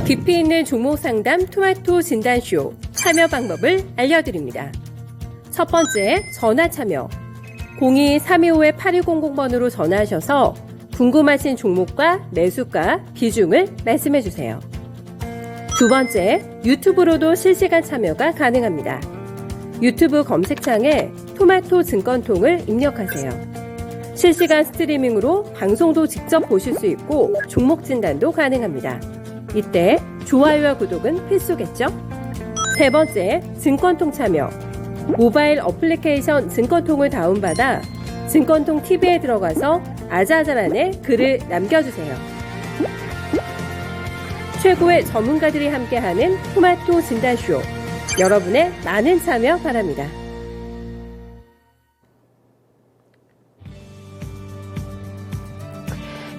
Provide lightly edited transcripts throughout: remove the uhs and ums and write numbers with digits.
깊이 있는 종목 상담 토마토 진단쇼 참여 방법을 알려드립니다. 첫 번째, 전화 참여. 02-325-8200번으로 전화하셔서 궁금하신 종목과 매수가, 비중을 말씀해주세요. 두 번째, 유튜브로도 실시간 참여가 가능합니다. 유튜브 검색창에 토마토 증권통을 입력하세요. 실시간 스트리밍으로 방송도 직접 보실 수 있고 종목 진단도 가능합니다. 이때 좋아요와 구독은 필수겠죠? 세 번째, 증권통 참여. 모바일 어플리케이션 증권통을 다운받아 증권통 TV에 들어가서 아자아자란에 글을 남겨주세요. 최고의 전문가들이 함께하는 토마토 진단쇼. 여러분의 많은 참여 바랍니다.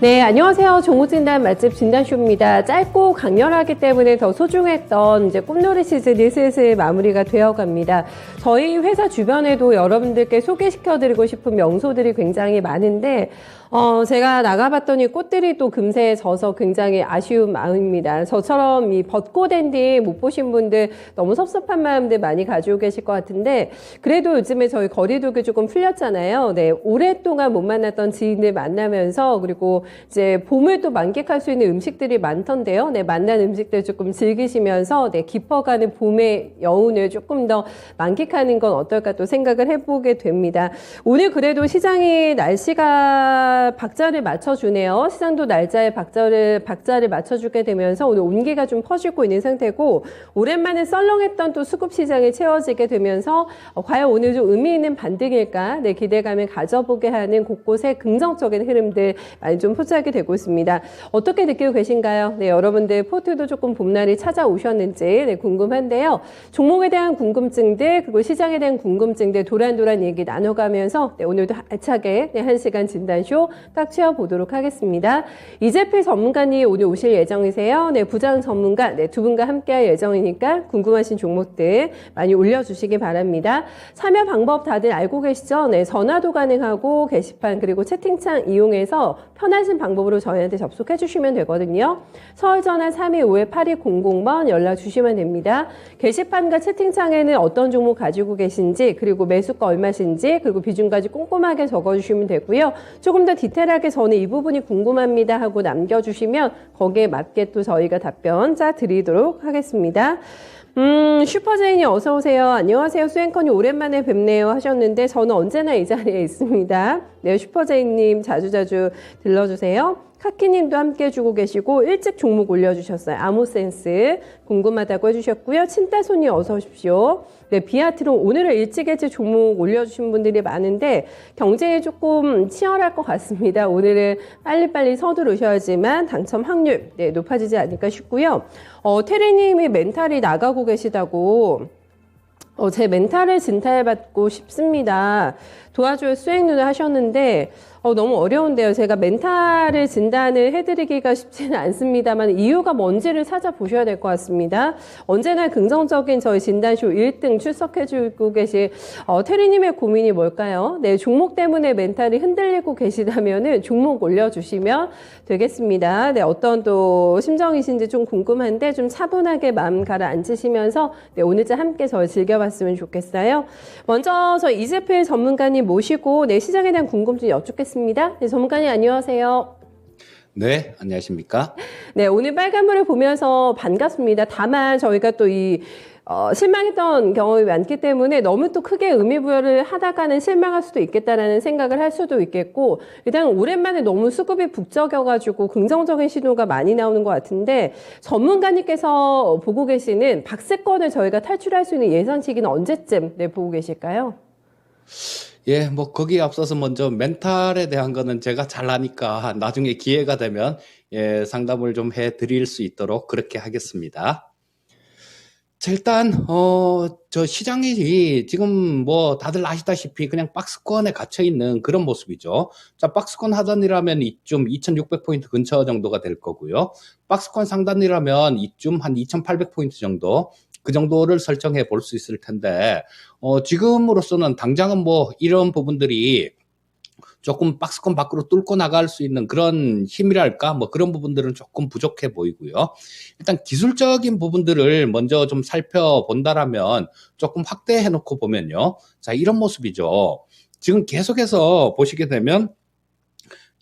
네, 안녕하세요. 종목진단 맛집 진단쇼입니다. 짧고 강렬하기 때문에 더 소중했던 이제 꽃놀이 시즌이 슬슬 마무리가 되어 갑니다. 저희 회사 주변에도 여러분들께 소개시켜드리고 싶은 명소들이 굉장히 많은데 제가 나가봤더니 꽃들이 또 금세 져서 굉장히 아쉬운 마음입니다. 저처럼 이 벚꽃 엔딩 못 보신 분들 너무 섭섭한 마음들 많이 가지고 계실 것 같은데, 그래도 요즘에 저희 거리두기 조금 풀렸잖아요. 네, 오랫동안 못 만났던 지인들 만나면서, 그리고 이제 봄을 또 만끽할 수 있는 음식들이 많던데요. 네, 만난 음식들 조금 즐기시면서 네, 깊어가는 봄의 여운을 조금 더 만끽하는 건 어떨까 또 생각을 해보게 됩니다. 오늘 그래도 시장이 날씨가 박자를 맞춰주네요. 시장도 날짜에 박자를 맞춰주게 되면서 오늘 온기가 좀 퍼지고 있는 상태고, 오랜만에 썰렁했던 또 수급 시장이 채워지게 되면서 과연 오늘 좀 의미 있는 반등일까? 네, 기대감을 가져보게 하는 곳곳의 긍정적인 흐름들 많이 좀 포착이 되고 있습니다. 어떻게 느끼고 계신가요? 네, 여러분들 포트도 조금 봄날이 찾아오셨는지 네, 궁금한데요. 종목에 대한 궁금증들, 그리고 시장에 대한 궁금증들 도란도란 얘기 나눠가면서 네, 오늘도 알차게 네, 1시간 진단쇼 딱 채워보도록 하겠습니다. 이재필 전문가님 오늘 오실 예정이세요. 네, 부장 전문가 네, 두 분과 함께할 예정이니까 궁금하신 종목들 많이 올려주시기 바랍니다. 참여 방법 다들 알고 계시죠? 네, 전화도 가능하고 게시판 그리고 채팅창 이용해서 편하신 방법으로 저희한테 접속해 주시면 되거든요. 서울전화 325-8200번 연락 주시면 됩니다. 게시판과 채팅창에는 어떤 종목 가지고 계신지, 그리고 매수가 얼마신지, 그리고 비중까지 꼼꼼하게 적어주시면 되고요. 조금 더 디테일하게 저는 이 부분이 궁금합니다 하고 남겨주시면 거기에 맞게 또 저희가 답변 짜 드리도록 하겠습니다. 슈퍼제인이 어서오세요. 안녕하세요. 수행커님 오랜만에 뵙네요 하셨는데 저는 언제나 이 자리에 있습니다. 네, 슈퍼제인님 자주자주 들러주세요. 카키님도 함께 해주고 계시고 일찍 종목 올려주셨어요. 아모센스 궁금하다고 해주셨고요. 친따손이 어서 오십시오. 네, 비아트론 오늘은 일찍 종목 올려주신 분들이 많은데 경쟁이 조금 치열할 것 같습니다. 오늘은 빨리빨리 서두르셔야지만 당첨 확률 네, 높아지지 않을까 싶고요. 테리님이 멘탈이 나가고 계시다고 제 멘탈을 진탈받고 싶습니다. 도와줘요 수행눈을 하셨는데 너무 어려운데요. 제가 멘탈을 진단을 해드리기가 쉽지는 않습니다만 이유가 뭔지를 찾아보셔야 될 것 같습니다. 언제나 긍정적인 저희 진단쇼 1등 출석해주고 계신 테리님의 고민이 뭘까요? 네, 종목 때문에 멘탈이 흔들리고 계시다면은 종목 올려주시면 되겠습니다. 네, 어떤 또 심정이신지 좀 궁금한데 좀 차분하게 마음 가라앉으시면서 네, 오늘자 함께 저희 즐겨봤으면 좋겠어요. 먼저 저희 이재필 전문가님 모시고 네, 시장에 대한 궁금증 여쭙겠습니다. 네, 전문가님 안녕하세요. 네, 안녕하십니까? 네, 오늘 빨간불을 보면서 반갑습니다. 다만 저희가 또 실망했던 경험이 많기 때문에 너무 또 크게 의미부여를 하다가는 실망할 수도 있겠다라는 생각을 할 수도 있겠고, 일단 오랜만에 너무 수급이 북적여가지고 긍정적인 신호가 많이 나오는 것 같은데, 전문가님께서 보고 계시는 박스권을 저희가 탈출할 수 있는 예상 시기는 언제쯤 네, 보고 계실까요? 예, 뭐 거기에 앞서서 먼저 멘탈에 대한 거는 제가 잘 아니까 나중에 기회가 되면 예, 상담을 좀 해드릴 수 있도록 그렇게 하겠습니다. 자, 일단 저 시장이 지금 뭐 다들 아시다시피 그냥 박스권에 갇혀 있는 그런 모습이죠. 자, 박스권 하단이라면 이쯤 2600포인트 근처 정도가 될 거고요. 박스권 상단이라면 이쯤 한 2800포인트 정도, 그 정도를 설정해 볼 수 있을 텐데 지금으로서는 당장은 뭐 이런 부분들이 조금 박스권 밖으로 뚫고 나갈 수 있는 그런 힘이랄까 뭐 그런 부분들은 조금 부족해 보이고요. 일단 기술적인 부분들을 먼저 좀 살펴본다라면 조금 확대해 놓고 보면요. 자, 이런 모습이죠. 지금 계속해서 보시게 되면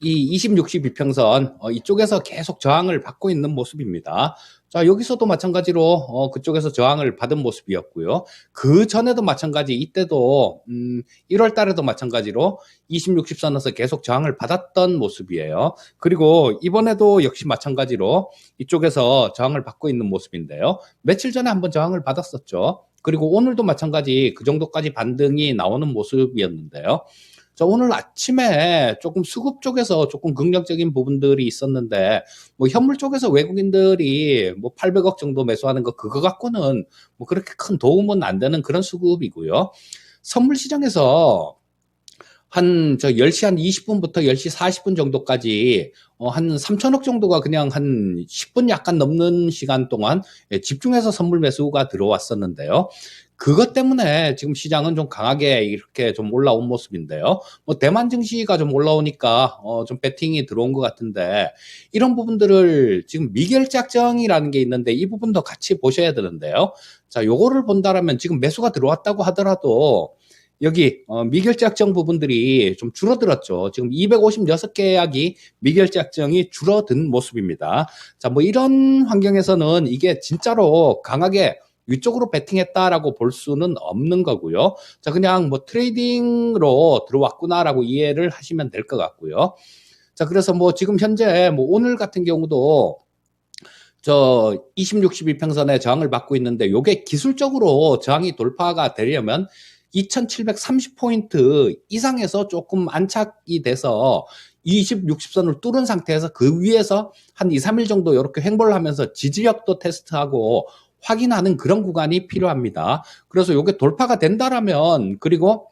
이 20, 60 이평선 이쪽에서 계속 저항을 받고 있는 모습입니다. 자, 여기서도 마찬가지로 그쪽에서 저항을 받은 모습이었고요. 그 전에도 마찬가지, 이때도 1월 달에도 마찬가지로 20, 60선에서 계속 저항을 받았던 모습이에요. 그리고 이번에도 역시 마찬가지로 이쪽에서 저항을 받고 있는 모습인데요. 며칠 전에 한번 저항을 받았었죠. 그리고 오늘도 마찬가지 그 정도까지 반등이 나오는 모습이었는데요. 자, 오늘 아침에 조금 수급 쪽에서 조금 긍정적인 부분들이 있었는데, 뭐 현물 쪽에서 외국인들이 뭐 800억 정도 매수하는 거 그거 갖고는 뭐 그렇게 큰 도움은 안 되는 그런 수급이고요. 선물 시장에서 한 10시 한 20분부터 10시 40분 정도까지 한 3천억 정도가 그냥 한 10분 약간 넘는 시간 동안 집중해서 선물 매수가 들어왔었는데요. 그것 때문에 지금 시장은 좀 강하게 이렇게 좀 올라온 모습인데요. 뭐 대만 증시가 좀 올라오니까 좀 배팅이 들어온 것 같은데, 이런 부분들을 지금 미결작정이라는 게 있는데 이 부분도 같이 보셔야 되는데요. 자, 요거를 본다라면 지금 매수가 들어왔다고 하더라도 여기 미결작정 부분들이 좀 줄어들었죠. 지금 256계약이 미결작정이 줄어든 모습입니다. 자, 뭐 이런 환경에서는 이게 진짜로 강하게 위쪽으로 베팅했다라고 볼 수는 없는 거고요. 자, 그냥 뭐 트레이딩으로 들어왔구나라고 이해를 하시면 될 것 같고요. 자, 그래서 뭐 지금 현재 뭐 오늘 같은 경우도 20, 60 이평선에 저항을 받고 있는데, 요게 기술적으로 저항이 돌파가 되려면 2730포인트 이상에서 조금 안착이 돼서 20, 60선을 뚫은 상태에서 그 위에서 한 2, 3일 정도 이렇게 횡보를 하면서 지지력도 테스트하고 확인하는 그런 구간이 필요합니다. 그래서 이게 돌파가 된다라면, 그리고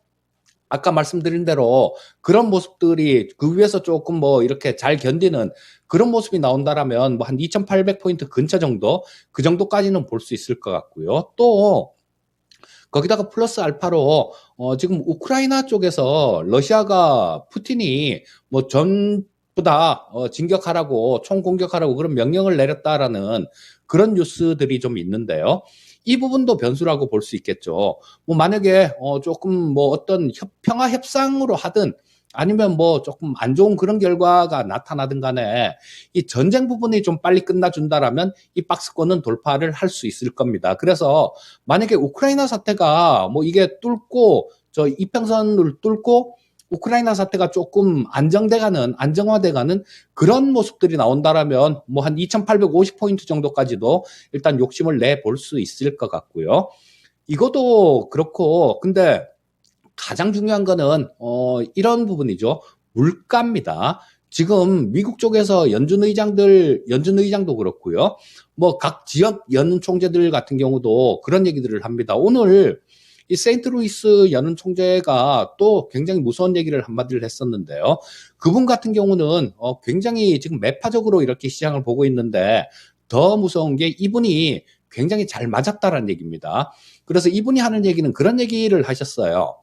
아까 말씀드린 대로 그런 모습들이 그 위에서 조금 뭐 이렇게 잘 견디는 그런 모습이 나온다라면 뭐 한 2800포인트 근처 정도, 그 정도까지는 볼 수 있을 것 같고요. 또 거기다가 플러스 알파로 지금 우크라이나 쪽에서 러시아가 푸틴이 뭐 전부 다 진격하라고, 총공격하라고 그런 명령을 내렸다라는 그런 뉴스들이 좀 있는데요. 이 부분도 변수라고 볼 수 있겠죠. 뭐 만약에 조금 뭐 어떤 평화 협상으로 하든 아니면 뭐 조금 안 좋은 그런 결과가 나타나든 간에 이 전쟁 부분이 좀 빨리 끝나준다라면 이 박스권은 돌파를 할 수 있을 겁니다. 그래서 만약에 우크라이나 사태가 뭐 이게 뚫고 이평선을 뚫고 우크라이나 사태가 조금 안정화돼가는 그런 모습들이 나온다라면 뭐 한 2850포인트 정도까지도 일단 욕심을 내볼 수 있을 것 같고요. 이것도 그렇고, 근데 가장 중요한 거는 이런 부분이죠. 물가입니다. 지금 미국 쪽에서 연준 의장도 그렇고요. 뭐 각 지역 연은 총재들 같은 경우도 그런 얘기들을 합니다. 오늘 이 세인트루이스 연은 총재가 또 굉장히 무서운 얘기를 한마디를 했었는데요. 그분 같은 경우는 굉장히 지금 매파적으로 이렇게 시장을 보고 있는데, 더 무서운 게 이분이 굉장히 잘 맞았다라는 얘기입니다. 그래서 이분이 하는 얘기는 그런 얘기를 하셨어요.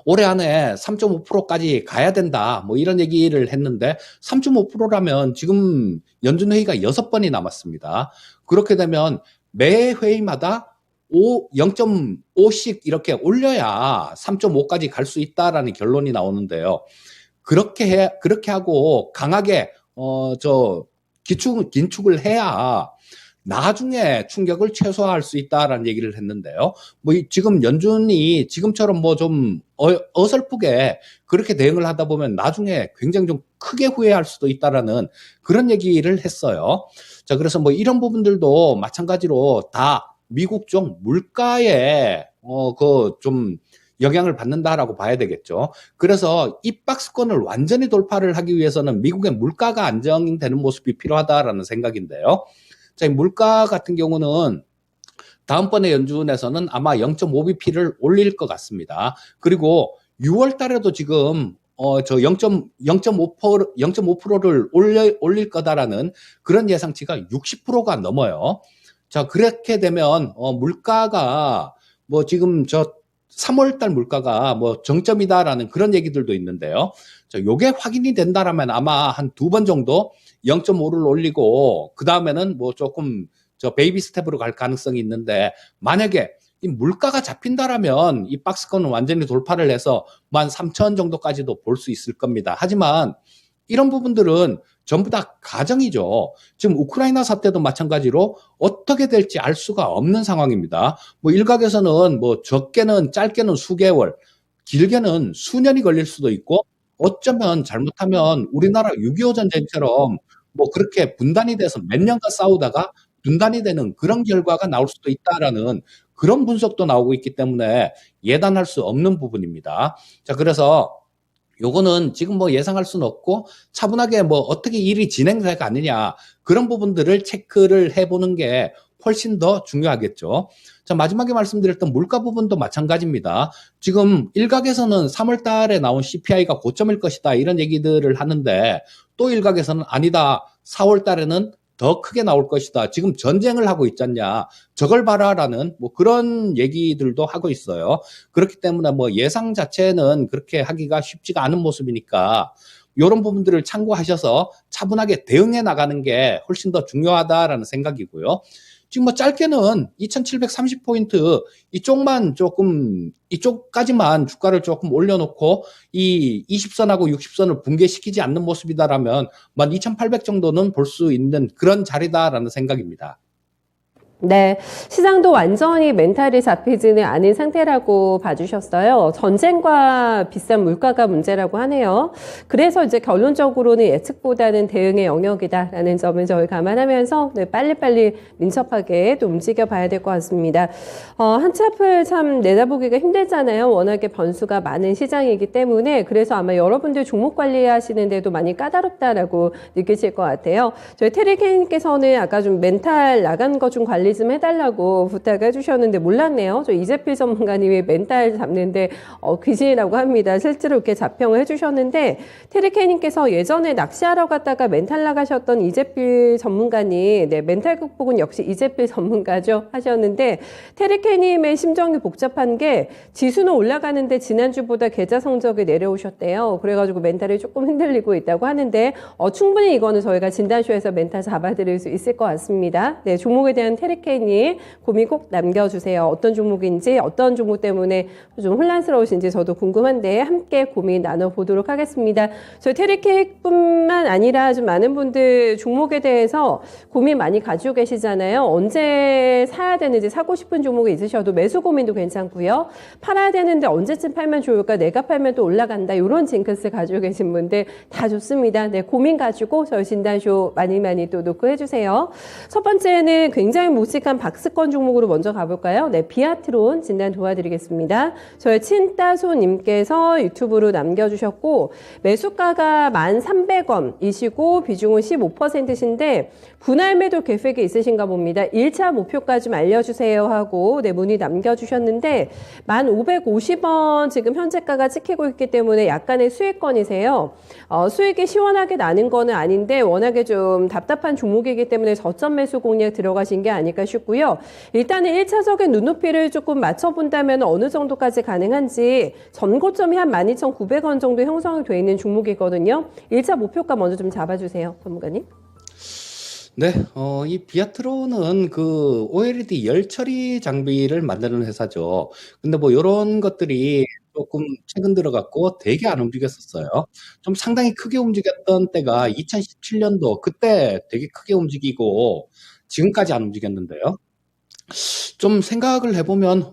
올해 안에 3.5%까지 가야 된다, 뭐 이런 얘기를 했는데, 3.5%라면 지금 연준 회의가 6번이 남았습니다. 그렇게 되면 매 회의마다 0.5씩 이렇게 올려야 3.5까지 갈 수 있다라는 결론이 나오는데요. 그렇게 하고 강하게 긴축을 해야 나중에 충격을 최소화할 수 있다라는 얘기를 했는데요. 뭐 지금 연준이 지금처럼 뭐 좀 어설프게 그렇게 대응을 하다 보면 나중에 굉장히 좀 크게 후회할 수도 있다라는 그런 얘기를 했어요. 자, 그래서 뭐 이런 부분들도 마찬가지로 다 미국 쪽 물가에 그 좀 영향을 받는다라고 봐야 되겠죠. 그래서 이 박스권을 완전히 돌파를 하기 위해서는 미국의 물가가 안정되는 모습이 필요하다라는 생각인데요. 자, 이 물가 같은 경우는 다음번에 연준에서는 아마 0.5bp를 올릴 것 같습니다. 그리고 6월 달에도 지금 0.5%를 올릴 거다라는 그런 예상치가 60%가 넘어요. 자, 그렇게 되면 물가가 뭐 지금 3월 달 물가가 뭐 정점이다라는 그런 얘기들도 있는데요. 요게 확인이 된다라면 아마 한 2번 정도 0.5를 올리고 그 다음에는 뭐 조금 베이비 스텝으로 갈 가능성이 있는데, 만약에 이 물가가 잡힌다라면 이 박스권은 완전히 돌파를 해서 13,000원 정도까지도 볼 수 있을 겁니다. 하지만 이런 부분들은 전부 다 가정이죠. 지금 우크라이나 사태도 마찬가지로 어떻게 될지 알 수가 없는 상황입니다. 뭐 일각에서는 뭐 적게는 짧게는 수개월, 길게는 수년이 걸릴 수도 있고, 어쩌면 잘못하면 우리나라 6.25 전쟁처럼 뭐 그렇게 분단이 돼서 몇 년간 싸우다가 분단이 되는 그런 결과가 나올 수도 있다라는 그런 분석도 나오고 있기 때문에 예단할 수 없는 부분입니다. 자, 그래서 요거는 지금 뭐 예상할 수는 없고 차분하게 뭐 어떻게 일이 진행돼 가느냐, 그런 부분들을 체크를 해보는 게 훨씬 더 중요하겠죠. 자, 마지막에 말씀드렸던 물가 부분도 마찬가지입니다. 지금 일각에서는 3월 달에 나온 CPI가 고점일 것이다, 이런 얘기들을 하는데, 또 일각에서는 아니다, 4월 달에는 더 크게 나올 것이다, 지금 전쟁을 하고 있잖냐, 저걸 봐라라는 뭐 그런 얘기들도 하고 있어요. 그렇기 때문에 뭐 예상 자체는 그렇게 하기가 쉽지가 않은 모습이니까 이런 부분들을 참고하셔서 차분하게 대응해 나가는 게 훨씬 더 중요하다라는 생각이고요. 지금 뭐 짧게는 2730포인트 이쪽만 조금, 이쪽까지만 주가를 조금 올려놓고 이 20선하고 60선을 붕괴시키지 않는 모습이다라면 12,800 정도는 볼 수 있는 그런 자리다라는 생각입니다. 네, 시장도 완전히 멘탈이 잡히지는 않은 상태라고 봐주셨어요. 전쟁과 비싼 물가가 문제라고 하네요. 그래서 이제 결론적으로는 예측보다는 대응의 영역이다라는 점을 저희 감안하면서 네, 빨리빨리 민첩하게 또 움직여 봐야 될 것 같습니다. 한 치 앞을 참 내다보기가 힘들잖아요. 워낙에 변수가 많은 시장이기 때문에. 그래서 아마 여러분들 종목 관리하시는데도 많이 까다롭다라고 느끼실 것 같아요. 저희 테리케님께서는 아까 좀 멘탈 나간 거 좀 관리 좀 해달라고 부탁해 주셨는데 몰랐네요. 저 이재필 전문가님이 멘탈 잡는데 귀신이라고 합니다. 실제로 이렇게 자평을 해주셨는데, 테리케님께서 예전에 낚시하러 갔다가 멘탈 나가셨던 이재필 전문가님, 네, 멘탈 극복은 역시 이재필 전문가죠 하셨는데, 테리케님의 심정이 복잡한 게 지수는 올라가는데 지난주보다 계좌 성적이 내려오셨대요. 그래가지고 멘탈이 조금 흔들리고 있다고 하는데 충분히 이거는 저희가 진단쇼에서 멘탈 잡아드릴 수 있을 것 같습니다. 네, 종목에 대한 테리케님 고민 꼭 남겨주세요. 어떤 종목인지, 어떤 종목 때문에 좀 혼란스러우신지 저도 궁금한데 함께 고민 나눠보도록 하겠습니다. 저희 테리케뿐만 아니라 좀 많은 분들 종목에 대해서 고민 많이 가지고 계시잖아요. 언제 사야 되는지, 사고 싶은 종목이 있으셔도 매수 고민도 괜찮고요. 팔아야 되는데 언제쯤 팔면 좋을까, 내가 팔면 또 올라간다, 이런 징크스 가지고 계신 분들 다 좋습니다. 네, 고민 가지고 저희 진단쇼 많이 또 녹화해주세요. 첫 번째는 굉장히 묵직한 박스권 종목으로 먼저 가볼까요? 네, 비아트론 진단 도와드리겠습니다. 저희 친따소님께서 유튜브로 남겨주셨고, 매수가가 1,300원이시고 비중은 15%신데 분할 매도 계획이 있으신가 봅니다. 1차 목표가 좀 알려주세요 하고 네, 문의 남겨주셨는데 1,550원 지금 현재가가 찍히고 있기 때문에 약간의 수익권이세요. 수익이 시원하게 나는 거는 아닌데 워낙에 좀 답답한 종목이기 때문에 저점 매수 공략 들어가신 게 아닐까 싶고요. 일단은 1차적인 눈높이를 조금 맞춰본다면 어느 정도까지 가능한지, 전고점이 한 12,900원 정도 형성이 되어 있는 종목이거든요. 1차 목표가 먼저 좀 잡아주세요, 전문가님. 네, 이 비아트론은 그 OLED 열 처리 장비를 만드는 회사죠. 근데 뭐 이런 것들이 조금 최근 들어갔고 되게 안 움직였었어요. 좀 상당히 크게 움직였던 때가 2017년도, 그때 되게 크게 움직이고 지금까지 안 움직였는데요. 좀 생각을 해보면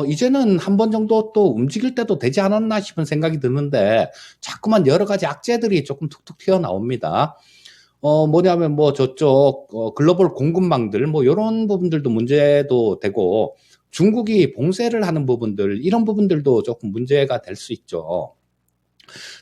이제는 한 번 정도 또 움직일 때도 되지 않았나 싶은 생각이 드는데 자꾸만 여러 가지 악재들이 조금 툭툭 튀어나옵니다. 뭐냐면 뭐 저쪽 글로벌 공급망들 뭐 이런 부분들도 문제도 되고, 중국이 봉쇄를 하는 부분들, 이런 부분들도 조금 문제가 될 수 있죠.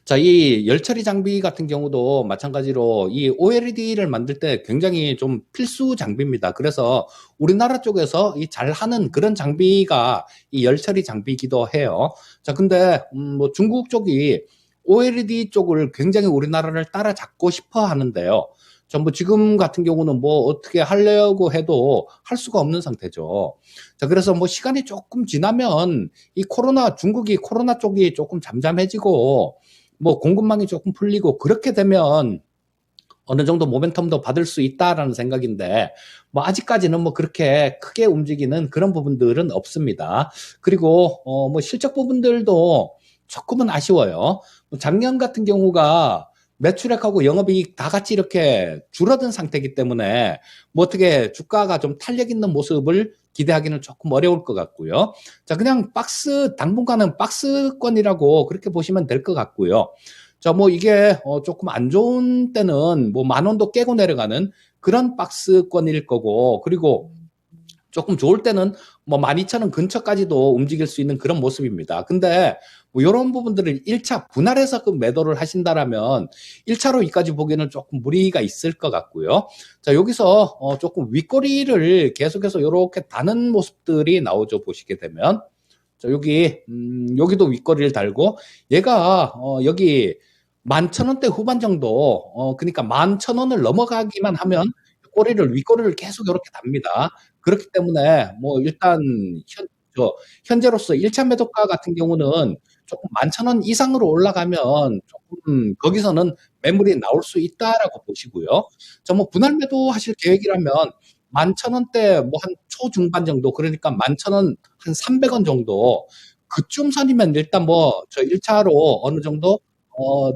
자, 이 열처리 장비 같은 경우도 마찬가지로 이 OLED를 만들 때 굉장히 좀 필수 장비입니다. 그래서 우리나라 쪽에서 이 잘하는 그런 장비가 이 열처리 장비이기도 해요. 자, 근데 뭐 중국 쪽이 OLED 쪽을 굉장히 우리나라를 따라잡고 싶어 하는데요. 전부 지금 같은 경우는 뭐 어떻게 하려고 해도 할 수가 없는 상태죠. 자, 그래서 뭐 시간이 조금 지나면 이 중국이 코로나 쪽이 조금 잠잠해지고 뭐 공급망이 조금 풀리고 그렇게 되면 어느 정도 모멘텀도 받을 수 있다라는 생각인데, 뭐 아직까지는 뭐 그렇게 크게 움직이는 그런 부분들은 없습니다. 그리고 뭐 실적 부분들도 조금은 아쉬워요. 작년 같은 경우가 매출액하고 영업이익 다 같이 이렇게 줄어든 상태이기 때문에 뭐 어떻게 주가가 좀 탄력 있는 모습을 기대하기는 조금 어려울 것 같고요. 자, 그냥 당분간은 박스권이라고 그렇게 보시면 될 것 같고요. 자, 뭐 이게 조금 안 좋은 때는 뭐 10,000원도 깨고 내려가는 그런 박스권일 거고, 그리고 조금 좋을 때는 뭐 12,000원 근처까지도 움직일 수 있는 그런 모습입니다. 근데 뭐 이런 부분들을 1차 분할해서 그 매도를 하신다라면 1차로 이까지 보기에는 조금 무리가 있을 것 같고요. 자, 여기서 조금 윗꼬리를 계속해서 이렇게 다는 모습들이 나오죠. 보시게 되면. 자, 여기도 윗꼬리를 달고, 얘가 여기 11,000원대 후반 정도, 그러니까 11,000원을 넘어가기만 하면 윗꼬리를 계속 이렇게 답니다. 그렇기 때문에 뭐 일단 현재로서 1차 매도가 같은 경우는 조금 11,000원 이상으로 올라가면 조금 거기서는 매물이 나올 수 있다라고 보시고요. 자, 뭐 분할 매도 하실 계획이라면 11,000원대 뭐 한 초중반 정도, 그러니까 11,000원 한 300원 정도, 그쯤 선이면 일단 뭐 저 1차로 어느 정도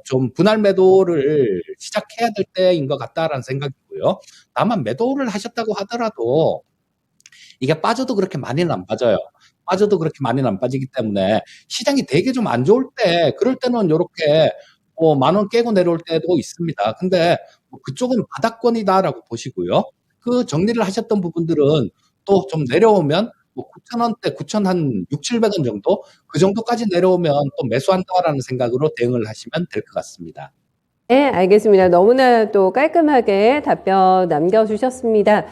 좀 분할 매도를 시작해야 될 때인 것 같다라는 생각이고요. 다만 매도를 하셨다고 하더라도 이게 빠져도 그렇게 많이는 안 빠져요. 빠져도 그렇게 많이는 안 빠지기 때문에 시장이 되게 좀 안 좋을 때, 그럴 때는 요렇게 뭐 10,000원 깨고 내려올 때도 있습니다. 근데 뭐 그쪽은 바닥권이다라고 보시고요. 그 정리를 하셨던 부분들은 또 좀 내려오면 뭐 9,000원대, 9,000 한 600-700원 정도, 그 정도까지 내려오면 또 매수한다라는 생각으로 대응을 하시면 될 것 같습니다. 네, 알겠습니다. 너무나 또 깔끔하게 답변 남겨주셨습니다.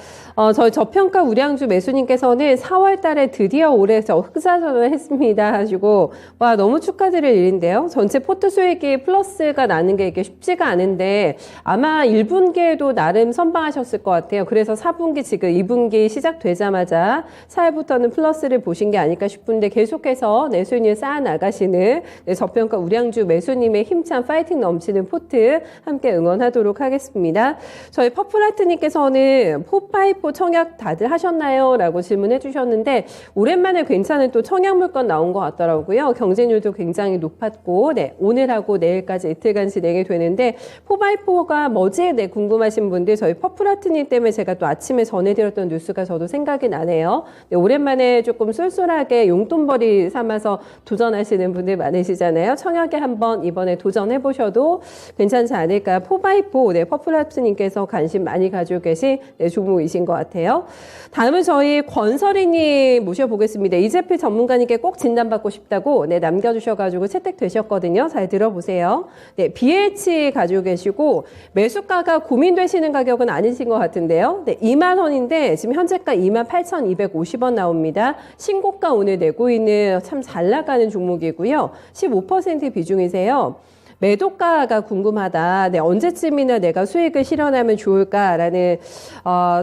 저희 저평가 우량주 매수님께서는 4월 달에 드디어 올해 흑사선언을 했습니다 하시고, 와, 너무 축하드릴 일인데요. 전체 포트 수익이 플러스가 나는 게 이게 쉽지가 않은데, 아마 1분기에도 나름 선방하셨을 것 같아요. 그래서 4분기 지금 2분기 시작되자마자 4월부터는 플러스를 보신 게 아닐까 싶은데, 계속해서 내수익을 쌓아 나가시는 저평가 우량주 매수님의 힘찬 파이팅 넘치는 포트 함께 응원하도록 하겠습니다. 저희 퍼플하트님께서는 포파이포 청약 다들 하셨나요? 라고 질문해 주셨는데, 오랜만에 괜찮은 또 청약 물건 나온 것 같더라고요. 경쟁률도 굉장히 높았고, 네, 오늘하고 내일까지 이틀간 진행이 되는데, 포바이포가 뭐지? 네, 궁금하신 분들 저희 퍼플하트님 때문에 제가 또 아침에 전해드렸던 뉴스가 저도 생각이 나네요. 네, 오랜만에 조금 쏠쏠하게 용돈벌이 삼아서 도전하시는 분들 많으시잖아요. 청약에 한번 이번에 도전해 보셔도 괜찮지 않을까. 포바이포, 네, 퍼플하트님께서 관심 많이 가지고 계신 종목이신 것 같아요. 다음은 저희 권설이님 모셔보겠습니다. 이재필 전문가님께 꼭 진단받고 싶다고 네, 남겨주셔가지고 채택되셨거든요. 잘 들어보세요. 네, BH 가지고 계시고 매수가가 고민되시는 가격은 아니신 것 같은데요. 네, 2만 원인데 지금 현재가 28,250원 나옵니다. 신고가 오늘 내고 있는 참 잘 나가는 종목이고요. 15% 비중이세요. 매도가가 궁금하다. 네, 언제쯤이나 내가 수익을 실현하면 좋을까라는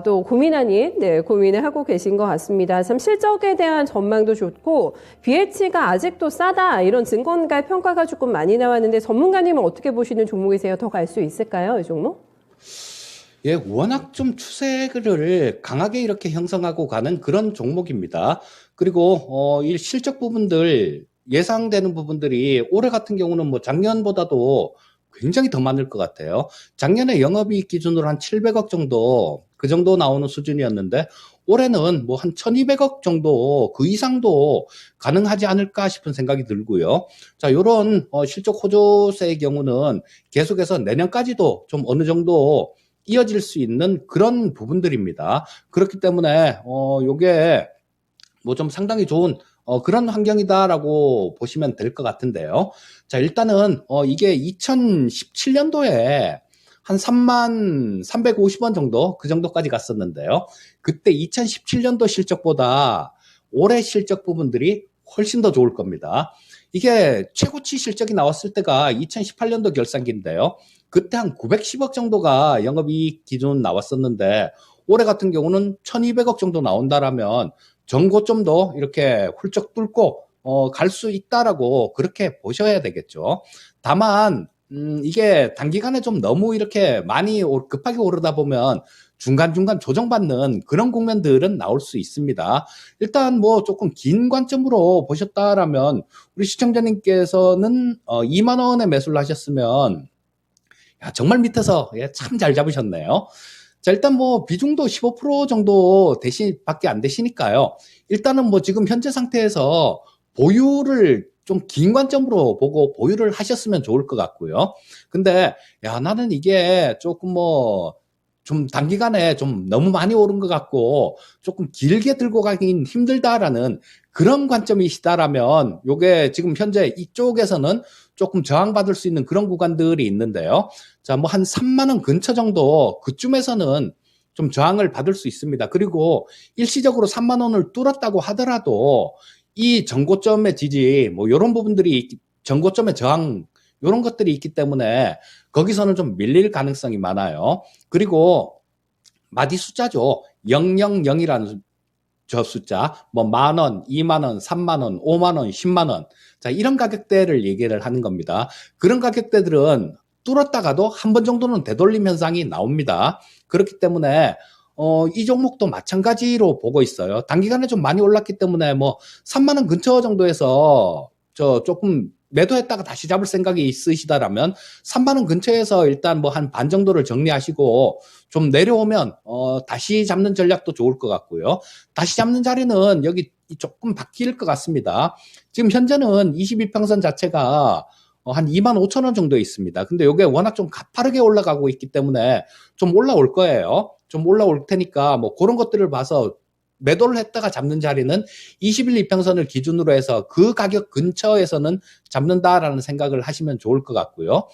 또 고민 아닌 고민을 하고 계신 것 같습니다. 참 실적에 대한 전망도 좋고 BH가 아직도 싸다 이런 증권가 평가가 조금 많이 나왔는데 전문가님은 어떻게 보시는 종목이세요? 더 갈 수 있을까요, 이 종목? 예, 워낙 좀 추세를 강하게 이렇게 형성하고 가는 그런 종목입니다. 그리고 이 실적 부분들, 예상되는 부분들이 올해 같은 경우는 뭐 작년보다도 굉장히 더 많을 것 같아요. 작년에 영업이익 기준으로 한 700억 정도, 그 정도 나오는 수준이었는데 올해는 뭐 한 1,200억 정도, 그 이상도 가능하지 않을까 싶은 생각이 들고요. 자, 요런 실적 호조세의 경우는 계속해서 내년까지도 좀 어느 정도 이어질 수 있는 그런 부분들입니다. 그렇기 때문에 요게 뭐 좀 상당히 좋은 그런 환경이다라고 보시면 될 것 같은데요. 자, 일단은 이게 2017년도에 한 33,350원 정도, 그 정도까지 갔었는데요. 그때 2017년도 실적보다 올해 실적 부분들이 훨씬 더 좋을 겁니다. 이게 최고치 실적이 나왔을 때가 2018년도 결산기인데요. 그때 한 910억 정도가 영업이익 기준 나왔었는데 올해 같은 경우는 1,200억 정도 나온다라면 전고점도 이렇게 훌쩍 뚫고 갈 수 있다라고 그렇게 보셔야 되겠죠. 다만 이게 단기간에 좀 너무 이렇게 많이 급하게 오르다 보면 중간중간 조정받는 그런 국면들은 나올 수 있습니다. 일단 뭐 조금 긴 관점으로 보셨다라면 우리 시청자님께서는 2만 원에 매수를 하셨으면 야, 정말 밑에서 참 잘 잡으셨네요. 자, 일단 뭐 비중도 15% 정도 밖에 안 되시니까요. 일단은 뭐 지금 현재 상태에서 보유를 좀 긴 관점으로 보고 보유를 하셨으면 좋을 것 같고요. 근데 야, 나는 이게 조금 뭐 좀 단기간에 좀 너무 많이 오른 것 같고 조금 길게 들고 가긴 힘들다라는 그런 관점이시다라면 요게 지금 현재 이쪽에서는 조금 저항받을 수 있는 그런 구간들이 있는데요. 자, 뭐 한 3만 원 근처 정도 그쯤에서는 좀 저항을 받을 수 있습니다. 그리고 일시적으로 3만 원을 뚫었다고 하더라도 이 전고점의 지지 뭐 이런 부분들이 전고점의 저항 이런 것들이 있기 때문에 거기서는 좀 밀릴 가능성이 많아요. 그리고 마디 숫자죠. 000이라는 저 숫자, 뭐 10,000원, 20,000원, 30,000원, 50,000원, 10만원. 자, 이런 가격대를 얘기를 하는 겁니다. 그런 가격대들은 뚫었다가도 한 번 정도는 되돌림 현상이 나옵니다. 그렇기 때문에, 이 종목도 마찬가지로 보고 있어요. 단기간에 좀 많이 올랐기 때문에 뭐 3만원 근처 정도에서 조금 매도했다가 다시 잡을 생각이 있으시다라면 3만 원 근처에서 일단 뭐 한 반 정도를 정리하시고 좀 내려오면 다시 잡는 전략도 좋을 것 같고요. 다시 잡는 자리는 여기 조금 바뀔 것 같습니다. 지금 현재는 21평선 자체가 한 2만 5천 원 정도 있습니다. 근데 이게 워낙 좀 가파르게 올라가고 있기 때문에 좀 올라올 거예요. 좀 올라올 테니까 뭐 그런 것들을 봐서 매도를 했다가 잡는 자리는 21 이평선을 기준으로 해서 그 가격 근처에서는 잡는다라는 생각을 하시면 좋을 것 같고요.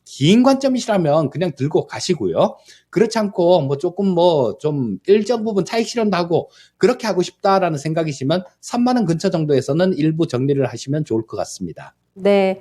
긴 관점이시라면 그냥 들고 가시고요. 그렇지 않고 뭐 조금 뭐 좀 일정 부분 차익 실현도 하고 그렇게 하고 싶다라는 생각이시면 3만 원 근처 정도에서는 일부 정리를 하시면 좋을 것 같습니다. 네.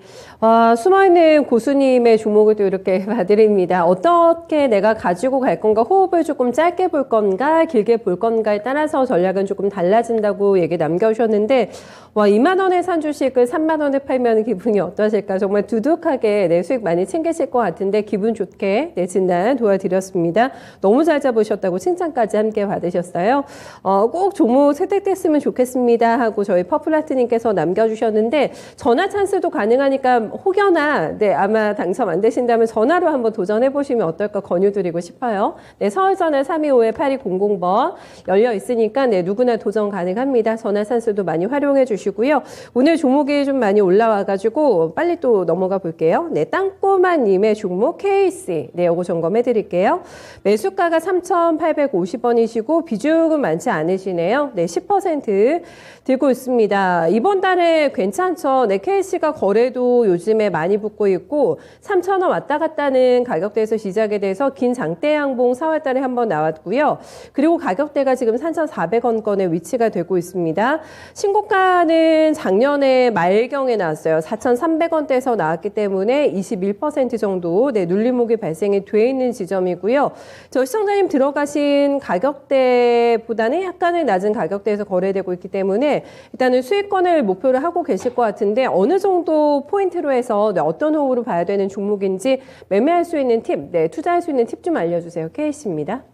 숨어있는 고수님의 종목을 또 이렇게 봐드립니다. 어떻게 내가 가지고 갈 건가, 호흡을 조금 짧게 볼 건가, 길게 볼 건가에 따라서 전략은 조금 달라진다고 얘기 남겨주셨는데, 2만 원에 산 주식을 3만 원에 팔면 기분이 어떠실까? 정말 두둑하게 내 수익 많이 챙기실 것 같은데, 기분 좋게 내 진단 도와드렸습니다. 너무 잘 잡으셨다고 칭찬까지 함께 받으셨어요. 꼭 종목 선택됐으면 좋겠습니다 하고 저희 퍼플라트님께서 남겨주셨는데, 전화 찬스도 가능하니까 혹여나 아마 당첨 안 되신다면 전화로 한번 도전해 보시면 어떨까 권유드리고 싶어요. 서울전화 325-8200번 열려 있으니까 누구나 도전 가능합니다. 전화 찬스도 많이 활용해 주시고요. 오늘 종목이 좀 많이 올라와 가지고 빨리 또 넘어가 볼게요. 땅꼬마님의 종목 KC 요거 점검해 드릴게요. 매수가가 3,850원이시고 비중은 많지 않으시네요. 10% 들고 있습니다. 이번 달에 괜찮죠. KC가 거래도 요즘에 많이 붙고 있고 3,000원 왔다 갔다는 가격대에서 시작이 돼서 긴 장대 양봉 4월 달에 한번 나왔고요. 그리고 가격대가 지금 3,400원권에 위치가 되고 있습니다. 신고가는 작년에 말경에 나왔어요. 4,300원대에서 나왔기 때문에 21% 정도 눌림목이 발생이 돼 있는 지점이고요. 저 시청자님 들어가신 가격대보다는 약간의 낮은 가격대에서 거래되고 있기 때문에 일단은 수익권을 목표로 하고 계실 것 같은데 어느 정도 포인트로 해서 어떤 호흡으로 봐야 되는 종목인지 매매할 수 있는 팁, 투자할 수 있는 팁 좀 알려주세요. KC입니다.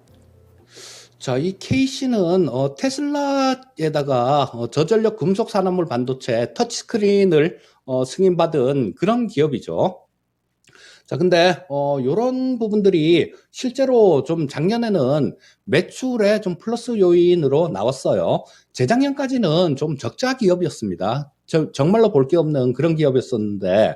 자, 이 KC는 테슬라에다가 저전력 금속 산화물 반도체 터치스크린을 승인받은 그런 기업이죠. 자, 근데 요런 부분들이 실제로 좀 작년에는 매출에 좀 플러스 요인으로 나왔어요. 재작년까지는 좀 적자 기업이었습니다. 정말로 볼 게 없는 그런 기업이었었는데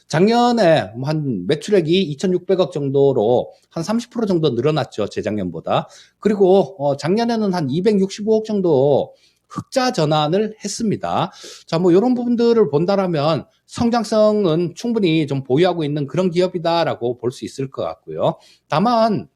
작년에 한 매출액이 2,600억 정도로 한 30% 정도 늘어났죠. 재작년보다. 그리고 작년에는 한 265억 정도 흑자 전환을 했습니다. 자, 뭐 이런 부분들을 본다라면 성장성은 충분히 좀 보유하고 있는 그런 기업이다라고 볼 수 있을 것 같고요. 다만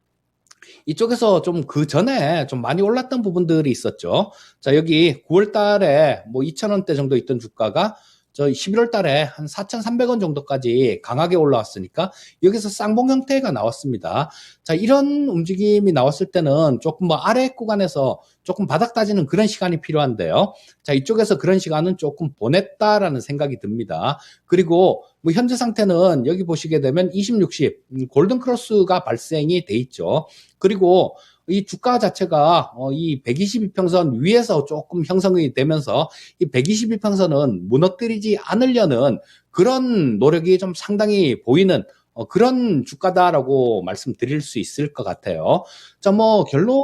이쪽에서 좀 그 전에 좀 많이 올랐던 부분들이 있었죠. 자, 여기 9월 달에 뭐 2,000원대 정도 있던 주가가 저 11월 달에 한 4,300원 정도까지 강하게 올라왔으니까 여기서 쌍봉 형태가 나왔습니다. 자, 이런 움직임이 나왔을 때는 조금 뭐 아래 구간에서 조금 바닥 다지는 그런 시간이 필요한데요. 자, 이쪽에서 그런 시간은 조금 보냈다라는 생각이 듭니다. 그리고 뭐 현재 상태는 여기 보시게 되면 20, 60 골든 크로스가 발생이 돼 있죠. 그리고 이 주가 자체가 이 122평선 위에서 조금 형성이 되면서 이 122평선은 무너뜨리지 않으려는 그런 노력이 좀 상당히 보이는 그런 주가다라고 말씀드릴 수 있을 것 같아요. 자, 뭐 결론은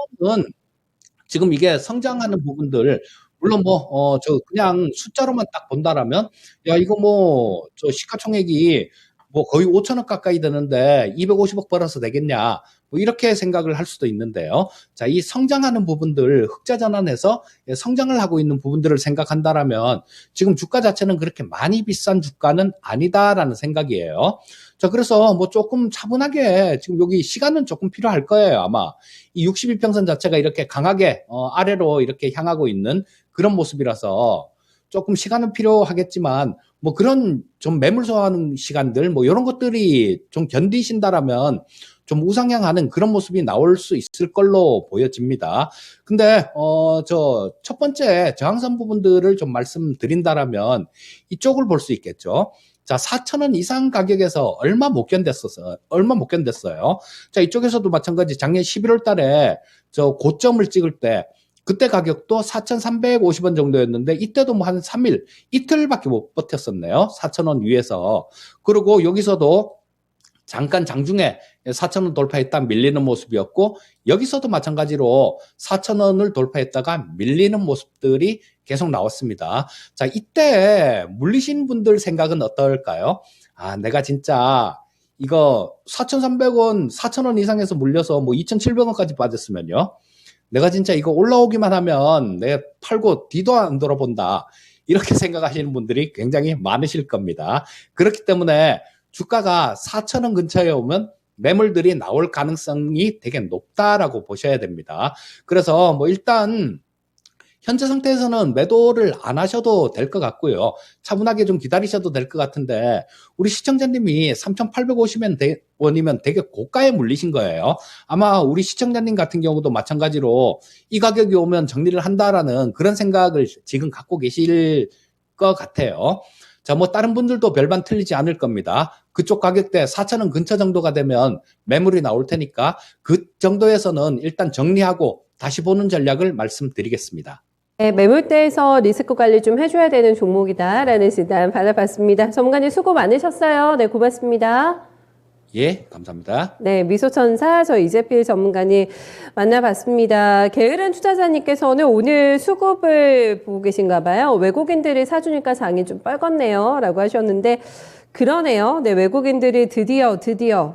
지금 이게 성장하는 부분들 물론 뭐 저 그냥 숫자로만 딱 본다라면 야 이거 뭐 저 시가총액이 뭐 거의 5천억 가까이 되는데 250억 벌어서 되겠냐 뭐 이렇게 생각을 할 수도 있는데요. 자, 이 성장하는 부분들 흑자 전환해서 성장을 하고 있는 부분들을 생각한다라면 지금 주가 자체는 그렇게 많이 비싼 주가는 아니다라는 생각이에요. 자, 그래서 뭐 조금 차분하게 지금 여기 시간은 조금 필요할 거예요. 아마 이 62평선 자체가 이렇게 강하게 아래로 이렇게 향하고 있는 그런 모습이라서 조금 시간은 필요하겠지만 뭐 그런 좀 매물 소화하는 시간들 뭐 이런 것들이 좀 견디신다라면 좀 우상향하는 그런 모습이 나올 수 있을 걸로 보여집니다. 근데 저 첫 번째 저항선 부분들을 좀 말씀드린다라면 이쪽을 볼 수 있겠죠. 자, 4,000원 이상 가격에서 얼마 못 견뎠어요. 자, 이쪽에서도 마찬가지 작년 11월 달에 저 고점을 찍을 때 그때 가격도 4,350원 정도였는데 이때도 뭐 한 3일, 이틀밖에 못 버텼었네요. 4,000원 위에서. 그리고 여기서도 잠깐 장중에 4,000원 돌파했다 밀리는 모습이었고 여기서도 마찬가지로 4,000원을 돌파했다가 밀리는 모습들이 계속 나왔습니다. 자, 이때 물리신 분들 생각은 어떨까요? 아, 내가 진짜 이거 4,300원, 4,000원 이상에서 물려서 뭐 2,700원까지 빠졌으면요. 내가 진짜 이거 올라오기만 하면 내가 팔고 뒤도 안 돌아본다. 이렇게 생각하시는 분들이 굉장히 많으실 겁니다. 그렇기 때문에 주가가 4,000원 근처에 오면 매물들이 나올 가능성이 되게 높다라고 보셔야 됩니다. 그래서 뭐 일단 현재 상태에서는 매도를 안 하셔도 될 것 같고요. 차분하게 좀 기다리셔도 될 것 같은데 우리 시청자님이 3,850원이면 되게 고가에 물리신 거예요. 아마 우리 시청자님 같은 경우도 마찬가지로 이 가격이 오면 정리를 한다라는 그런 생각을 지금 갖고 계실 것 같아요. 자, 뭐 다른 분들도 별반 틀리지 않을 겁니다. 그쪽 가격대 4,000원 근처 정도가 되면 매물이 나올 테니까 그 정도에서는 일단 정리하고 다시 보는 전략을 말씀드리겠습니다. 네, 매물대에서 리스크 관리 좀 해줘야 되는 종목이다라는 진단 받아봤습니다. 전문가님 수고 많으셨어요. 네, 고맙습니다. 예, 감사합니다. 네, 미소천사 저 이재필 전문가님 만나봤습니다. 게으른 투자자님께서는 오늘 수급을 보고 계신가 봐요. 외국인들이 사주니까 장이 좀 뻘겋네요 라고 하셨는데 그러네요. 네, 외국인들이 드디어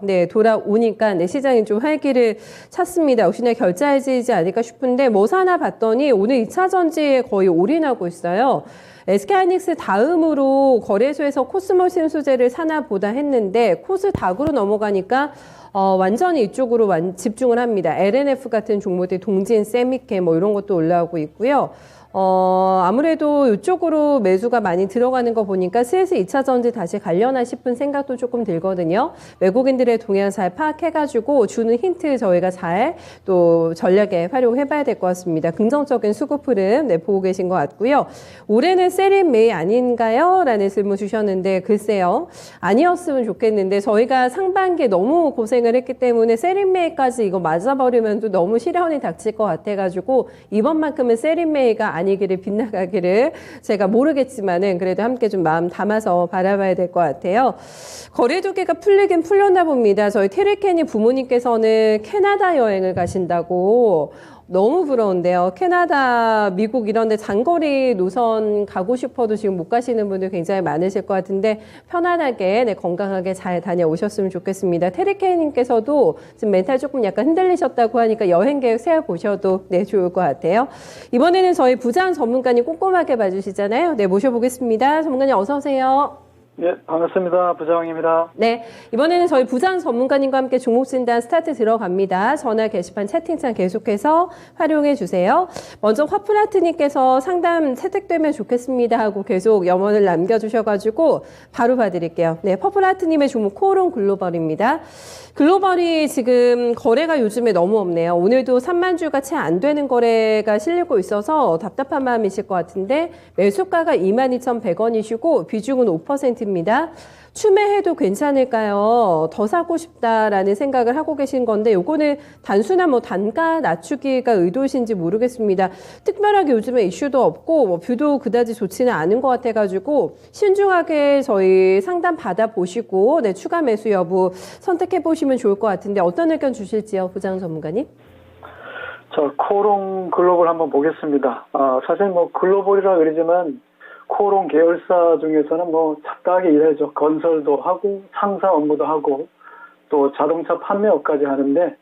네, 돌아오니까 네, 시장이 좀 활기를 찾습니다. 역시나 결자해지지 않을까 싶은데 뭐 사나 봤더니 오늘 2차 전지에 거의 올인하고 있어요. SK하이닉스 다음으로 거래소에서 코스모 신소재를 사나 보다 했는데 코스닥으로 넘어가니까 완전히 이쪽으로 집중을 합니다. LNF 같은 종목들 동진, 세미케 뭐 이런 것도 올라오고 있고요. 아무래도 이쪽으로 매수가 많이 들어가는 거 보니까 슬슬 2차 전지 다시 가려나 싶은 생각도 조금 들거든요. 외국인들의 동향 잘 파악해가지고 주는 힌트 저희가 잘 또 전략에 활용해봐야 될 것 같습니다. 긍정적인 수급 흐름 네, 보고 계신 것 같고요. 올해는 세린 메이 아닌가요? 라는 질문 주셨는데 글쎄요. 아니었으면 좋겠는데 저희가 상반기에 너무 고생을 했기 때문에 세린 메이까지 이거 맞아버리면 또 너무 시련이 닥칠 것 같아가지고 이번만큼은 세린 메이가 아니기를 빗나가기를 제가 모르겠지만은 그래도 함께 좀 마음 담아서 바라봐야 될 것 같아요. 거래두기가 풀리긴 풀렸나 봅니다. 저희 테리케니 부모님께서는 캐나다 여행을 가신다고 너무 부러운데요. 캐나다, 미국 이런 데 장거리 노선 가고 싶어도 지금 못 가시는 분들 굉장히 많으실 것 같은데 편안하게 네, 건강하게 잘 다녀오셨으면 좋겠습니다. 테리케이님께서도 지금 멘탈 조금 약간 흔들리셨다고 하니까 여행 계획 세워보셔도 네, 좋을 것 같아요. 이번에는 저희 부장 전문가님 꼼꼼하게 봐주시잖아요. 네, 모셔보겠습니다. 전문가님 어서 오세요. 예, 반갑습니다. 부장입니다. 네, 이번에는 저희 부장 전문가님과 함께 종목 진단 스타트 들어갑니다. 전화 게시판 채팅창 계속해서 활용해 주세요. 먼저 화프라트님께서 상담 채택되면 좋겠습니다 하고 계속 염원을 남겨주셔가지고 바로 봐드릴게요. 네, 퍼플라트님의 종목 코오롱 글로벌입니다. 글로벌이 지금 거래가 요즘에 너무 없네요. 오늘도 3만 주가 채 안 되는 거래가 실리고 있어서 답답한 마음이실 것 같은데 매수가가 22,100원이시고 비중은 5%입니다. 추매해도 괜찮을까요? 더 사고 싶다라는 생각을 하고 계신 건데 요거는 단순한 뭐 단가 낮추기가 의도이신지 모르겠습니다. 특별하게 요즘에 이슈도 없고 뭐 뷰도 그다지 좋지는 않은 것 같아가지고 신중하게 저희 상담 받아보시고 네, 추가 매수 여부 선택해 보시면 좋을 것 같은데 어떤 의견 주실지요, 부장 전문가님? 저 코오롱 글로벌 한번 보겠습니다. 사실 뭐 글로벌이라 그러지만 코오롱 계열사 중에서는 뭐 착각하게 일하죠. 건설도 하고 상사 업무도 하고 또 자동차 판매업까지 하는데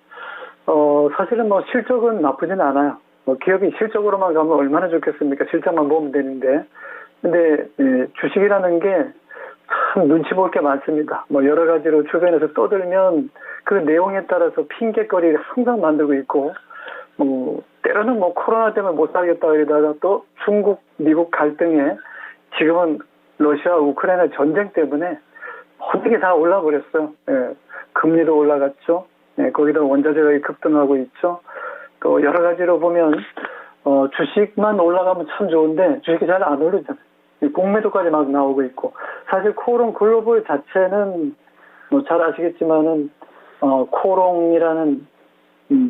사실은 뭐 실적은 나쁘진 않아요. 기업이 실적으로만 가면 얼마나 좋겠습니까? 실적만 보면 되는데. 근데 주식이라는 게 참 눈치 볼 게 많습니다. 뭐 여러 가지로 주변에서 떠들면 그 내용에 따라서 핑계거리를 항상 만들고 있고 때로는 뭐 코로나 때문에 못 살겠다 그러다가 또 중국, 미국 갈등에 지금은 러시아, 우크라이나 전쟁 때문에 모든 게 다 올라버렸어요. 예, 금리도 올라갔죠. 예, 거기다 원자재가 급등하고 있죠. 또 여러 가지로 보면 주식만 올라가면 참 좋은데 주식이 잘 안 오르잖아요. 공매도까지 막 나오고 있고 사실 코오롱 글로벌 자체는 뭐 잘 아시겠지만은 코오롱이라는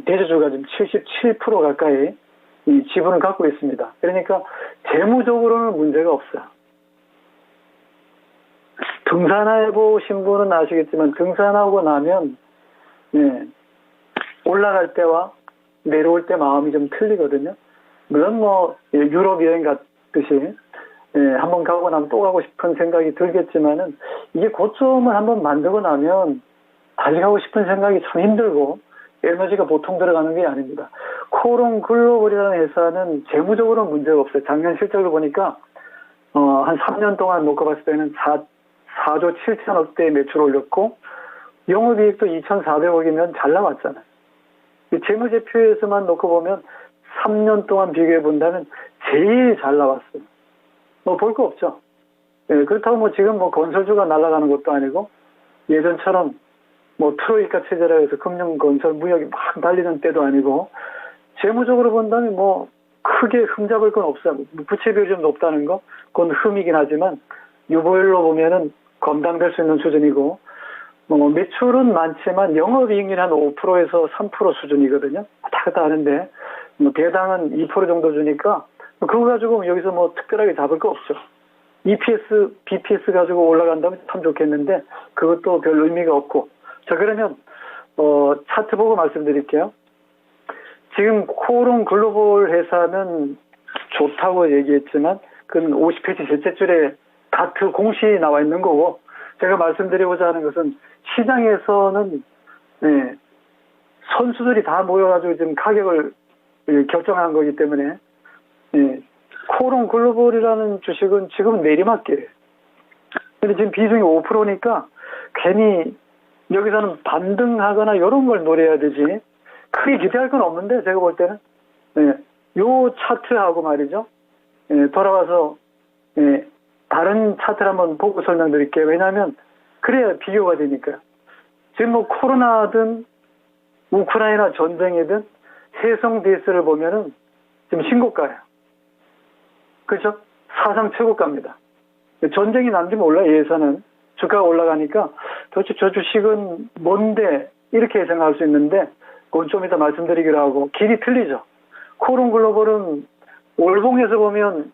대주주가 지금 77% 가까이 이 지분을 갖고 있습니다. 그러니까 재무적으로는 문제가 없어요. 등산해 보신 분은 아시겠지만 등산하고 나면 올라갈 때와 내려올 때 마음이 좀 틀리거든요. 물론 뭐 유럽 여행 갔듯이 한번 가고 나면 또 가고 싶은 생각이 들겠지만은 이게 고점을 한번 만들고 나면 다시 가고 싶은 생각이 참 힘들고 에너지가 보통 들어가는 게 아닙니다. 코오롱 글로벌이라는 회사는 재무적으로는 문제가 없어요. 작년 실적을 보니까 한 3년 동안 놓고 봤을 때는 4조 7천억대의 매출 올렸고 영업이익도 2,400억이면 잘 나왔잖아요. 재무제표에서만 놓고 보면 3년 동안 비교해 본다면 제일 잘 나왔어요. 뭐 볼 거 없죠. 그렇다고 뭐 지금 뭐 건설주가 날아가는 것도 아니고 예전처럼 뭐 트로이카 체제라 해서 금융 건설 무역이 막 달리는 때도 아니고 재무적으로 본다면 뭐 크게 흠잡을 건 없어요. 부채 비율이 좀 높다는 거 그건 흠이긴 하지만 유보율로 보면은 감당될 수 있는 수준이고 매출은 많지만 영업이익률이 한 5%에서 3% 수준이거든요. 왔다 갔다 하는데 배당은 2% 정도 주니까 그거 가지고 여기서 뭐 특별하게 잡을 거 없죠. EPS, BPS 가지고 올라간다면 참 좋겠는데 그것도 별 의미가 없고 자 그러면 차트 보고 말씀드릴게요. 지금 코오롱 글로벌 회사는 좋다고 얘기했지만 그건 50페이지 셋째 줄에 다트 공시 나와 있는 거고 제가 말씀드리고자 하는 것은 시장에서는 선수들이 다 모여가지고 지금 가격을 결정한 거기 때문에 코오롱 글로벌이라는 주식은 지금 내리막길이에요. 근데 지금 비중이 5%니까 괜히 여기서는 반등하거나 이런 걸 노려야 되지 크게 기대할 건 없는데 제가 볼 때는 요 차트하고 말이죠. 돌아와서 다른 차트를 한번 보고 설명드릴게요. 왜냐하면 그래야 비교가 되니까요. 지금 뭐 코로나든 우크라이나 전쟁이든 해성 베이스를 보면은 지금 신고가예요. 그렇죠? 사상 최고가입니다. 전쟁이 난지 몰라 예산은 주가가 올라가니까 도대체 저 주식은 뭔데 이렇게 생각할 수 있는데 그건 좀 이따 말씀드리기로 하고 길이 틀리죠. 코오롱 글로벌은 월봉에서 보면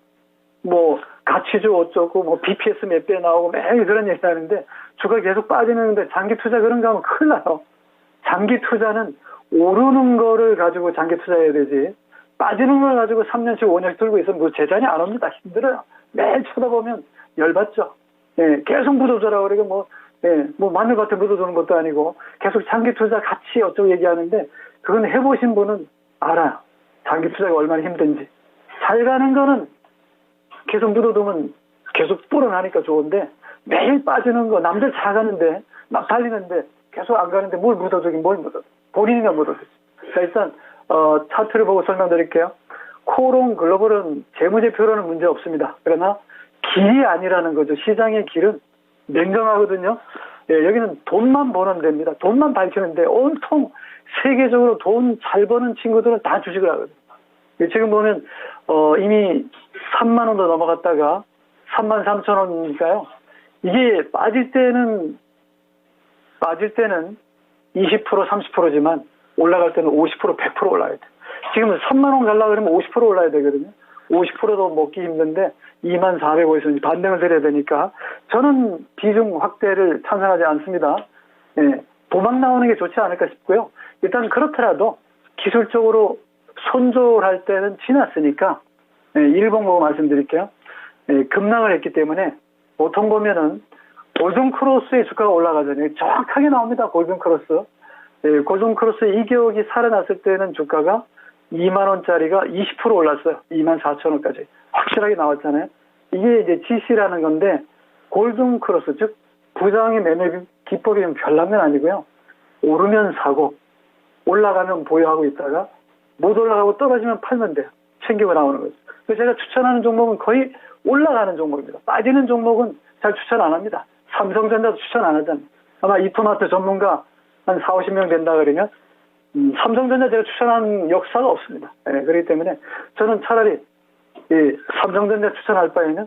뭐 가치주 어쩌고 뭐 BPS 몇 배 나오고 매일 그런 얘기 하는데 주가 계속 빠지는데 장기 투자 그런 거 하면 큰일 나요. 장기 투자는 오르는 거를 가지고 장기 투자해야 되지 빠지는 걸 가지고 3년씩 5년씩 들고 있으면 뭐 재산이 안 옵니다. 힘들어요. 매일 쳐다보면 열받죠. 계속 묻어줘라 그러고 뭐 마늘밭에 묻어주는 것도 아니고 계속 장기 투자 같이 어쩌고 얘기하는데 그건 해보신 분은 알아요. 장기 투자가 얼마나 힘든지. 잘 가는 거는 계속 묻어두면 계속 불어나니까 좋은데 매일 빠지는 거, 남들 잘 가는데, 막 달리는데, 계속 안 가는데 뭘 묻어두긴 뭘 묻어. 본인이나 묻어두지. 자, 일단, 차트를 보고 설명드릴게요. 코롱 글로벌은 재무제표로는 문제 없습니다. 그러나 길이 아니라는 거죠. 시장의 길은 냉정하거든요. 예, 여기는 돈만 버는 데입니다. 돈만 밝히는데 온통 세계적으로 돈 잘 버는 친구들은 다 주식을 하거든요. 예, 지금 보면 이미 3만 원도 넘어갔다가 3만 3천 원이니까요. 이게 빠질 때는 20% 30%지만 올라갈 때는 50% 100% 올라가야 돼요. 지금 3만 원 가려고 그러면 50% 올라야 되거든요. 50%도 먹기 힘든데 2만 450원 반등을 드려야 되니까 저는 비중 확대를 찬성하지 않습니다. 예, 도망 나오는 게 좋지 않을까 싶고요. 일단 그렇더라도 기술적으로 손절할 때는 지났으니까 예, 일봉 보고 말씀드릴게요. 예, 급락을 했기 때문에 보통 보면은 골든 크로스의 주가가 올라가잖아요. 정확하게 나옵니다. 골든 크로스. 예, 골든 크로스 이격이 살아났을 때는 주가가 2만 원짜리가 20% 올랐어요. 2만 4천 원까지. 확실하게 나왔잖아요. 이게 이제 GC라는 건데, 골든 크로스, 즉, 부장의 매매 기법이 좀 별난 건 아니고요. 오르면 사고, 올라가면 보유하고 있다가, 못 올라가고 떨어지면 팔면 돼요. 챙기고 나오는 거죠. 그래서 제가 추천하는 종목은 거의 올라가는 종목입니다. 빠지는 종목은 잘 추천 안 합니다. 삼성전자도 추천 안 하잖아요. 아마 이토마토 전문가 한 4, 50명 된다 그러면, 삼성전자 제가 추천한 역사가 없습니다. 예, 그렇기 때문에 저는 차라리 삼성전자 추천할 바에는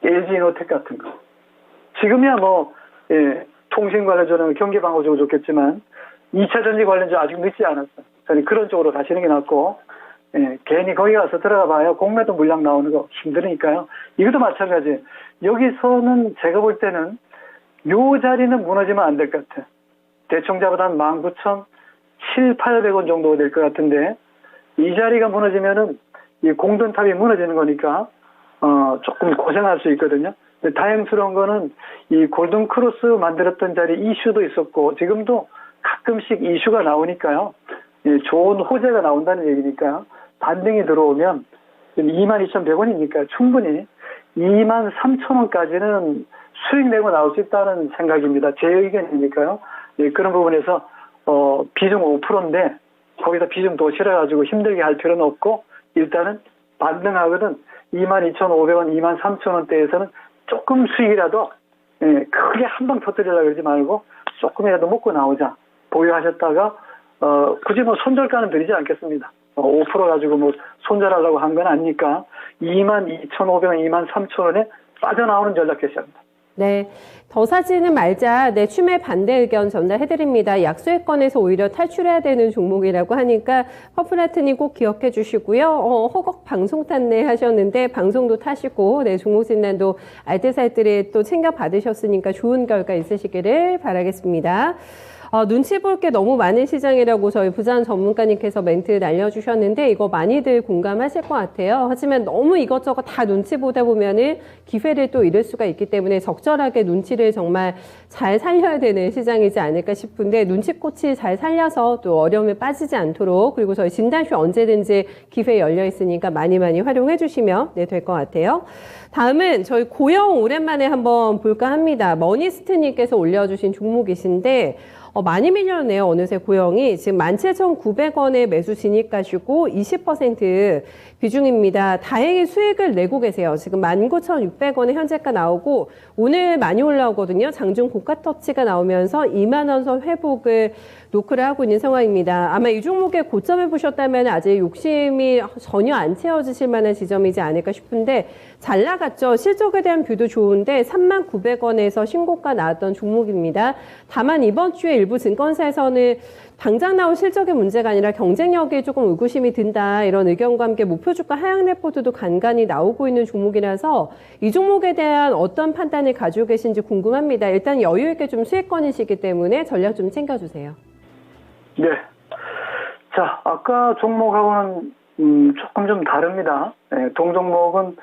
LG이노텍 같은 거. 지금이야 통신 관련주는 경기방어 주고 좋겠지만 2차 전지 관련주 아직 늦지 않았어요. 저는 그런 쪽으로 가시는 게 낫고 괜히 거기 가서 들어가 봐야 공매도 물량 나오는 거 힘드니까요. 이것도 마찬가지예요. 여기서는 제가 볼 때는 요 자리는 무너지면 안 될 것 같아요. 대충 잡아도 한 19,700~800원 정도가 될 것 같은데 이 자리가 무너지면은 이 공든탑이 무너지는 거니까 조금 고생할 수 있거든요. 근데 다행스러운 거는 이 골든 크로스 만들었던 자리 이슈도 있었고 지금도 가끔씩 이슈가 나오니까요. 좋은 호재가 나온다는 얘기니까 반등이 들어오면 22,100원이니까 충분히 23,000원까지는 수익 내고 나올 수 있다는 생각입니다. 제 의견이니까요. 그런 부분에서 비중 5%인데 거기다 비중 더 실어가지고 힘들게 할 필요는 없고 일단은 반등하거든 22,500원, 23,000원대에서는 조금 수익이라도 크게 한 방 터뜨리려고 그러지 말고 조금이라도 먹고 나오자. 보유하셨다가 굳이 손절가는 드리지 않겠습니다. 5% 가지고 손절하려고 한 건 아니니까 22,500원, 23,000원에 빠져나오는 전략 개시합니다. 네, 더 사지는 말자. 네, 추매 반대 의견 전달해드립니다. 약소액권에서 오히려 탈출해야 되는 종목이라고 하니까 퍼플라트님 꼭 기억해 주시고요. 허걱 방송 탔네 하셨는데 방송도 타시고 네, 종목 진단도 알뜰살뜰히 또 챙겨 받으셨으니까 좋은 결과 있으시기를 바라겠습니다. 눈치 볼 게 너무 많은 시장이라고 저희 부장 전문가님께서 멘트 날려주셨는데 이거 많이들 공감하실 것 같아요. 하지만 너무 이것저것 다 눈치 보다 보면은 기회를 또 잃을 수가 있기 때문에 적절하게 눈치를 정말 잘 살려야 되는 시장이지 않을까 싶은데 눈치꽃이 잘 살려서 또 어려움에 빠지지 않도록 그리고 저희 진단쇼 언제든지 기회 열려 있으니까 많이 활용해 주시면 네, 될 것 같아요. 다음은 저희 고영 오랜만에 한번 볼까 합니다. 머니스트님께서 올려주신 종목이신데 많이 밀렸네요. 어느새 고영이 지금 17,900원에 매수 진입가시고 20% 비중입니다. 다행히 수익을 내고 계세요. 지금 19,600원에 현재가 나오고 오늘 많이 올라오거든요. 장중 고가 터치가 나오면서 2만 원 선 회복을 노크를 하고 있는 상황입니다. 아마 이 종목의 고점을 보셨다면 아직 욕심이 전혀 안 채워지실 만한 지점이지 않을까 싶은데 잘 나갔죠. 실적에 대한 뷰도 좋은데 39,900원에서 신고가 나왔던 종목입니다. 다만 이번 주에 일부 증권사에서는 당장 나온 실적의 문제가 아니라 경쟁력에 조금 의구심이 든다 이런 의견과 함께 목표 주가 하향 레포트도 간간히 나오고 있는 종목이라서 이 종목에 대한 어떤 판단을 가지고 계신지 궁금합니다. 일단 여유 있게 좀 수익권이시기 때문에 전략 좀 챙겨주세요. 네. 자, 아까 종목하고는 조금 좀 다릅니다. 동종목은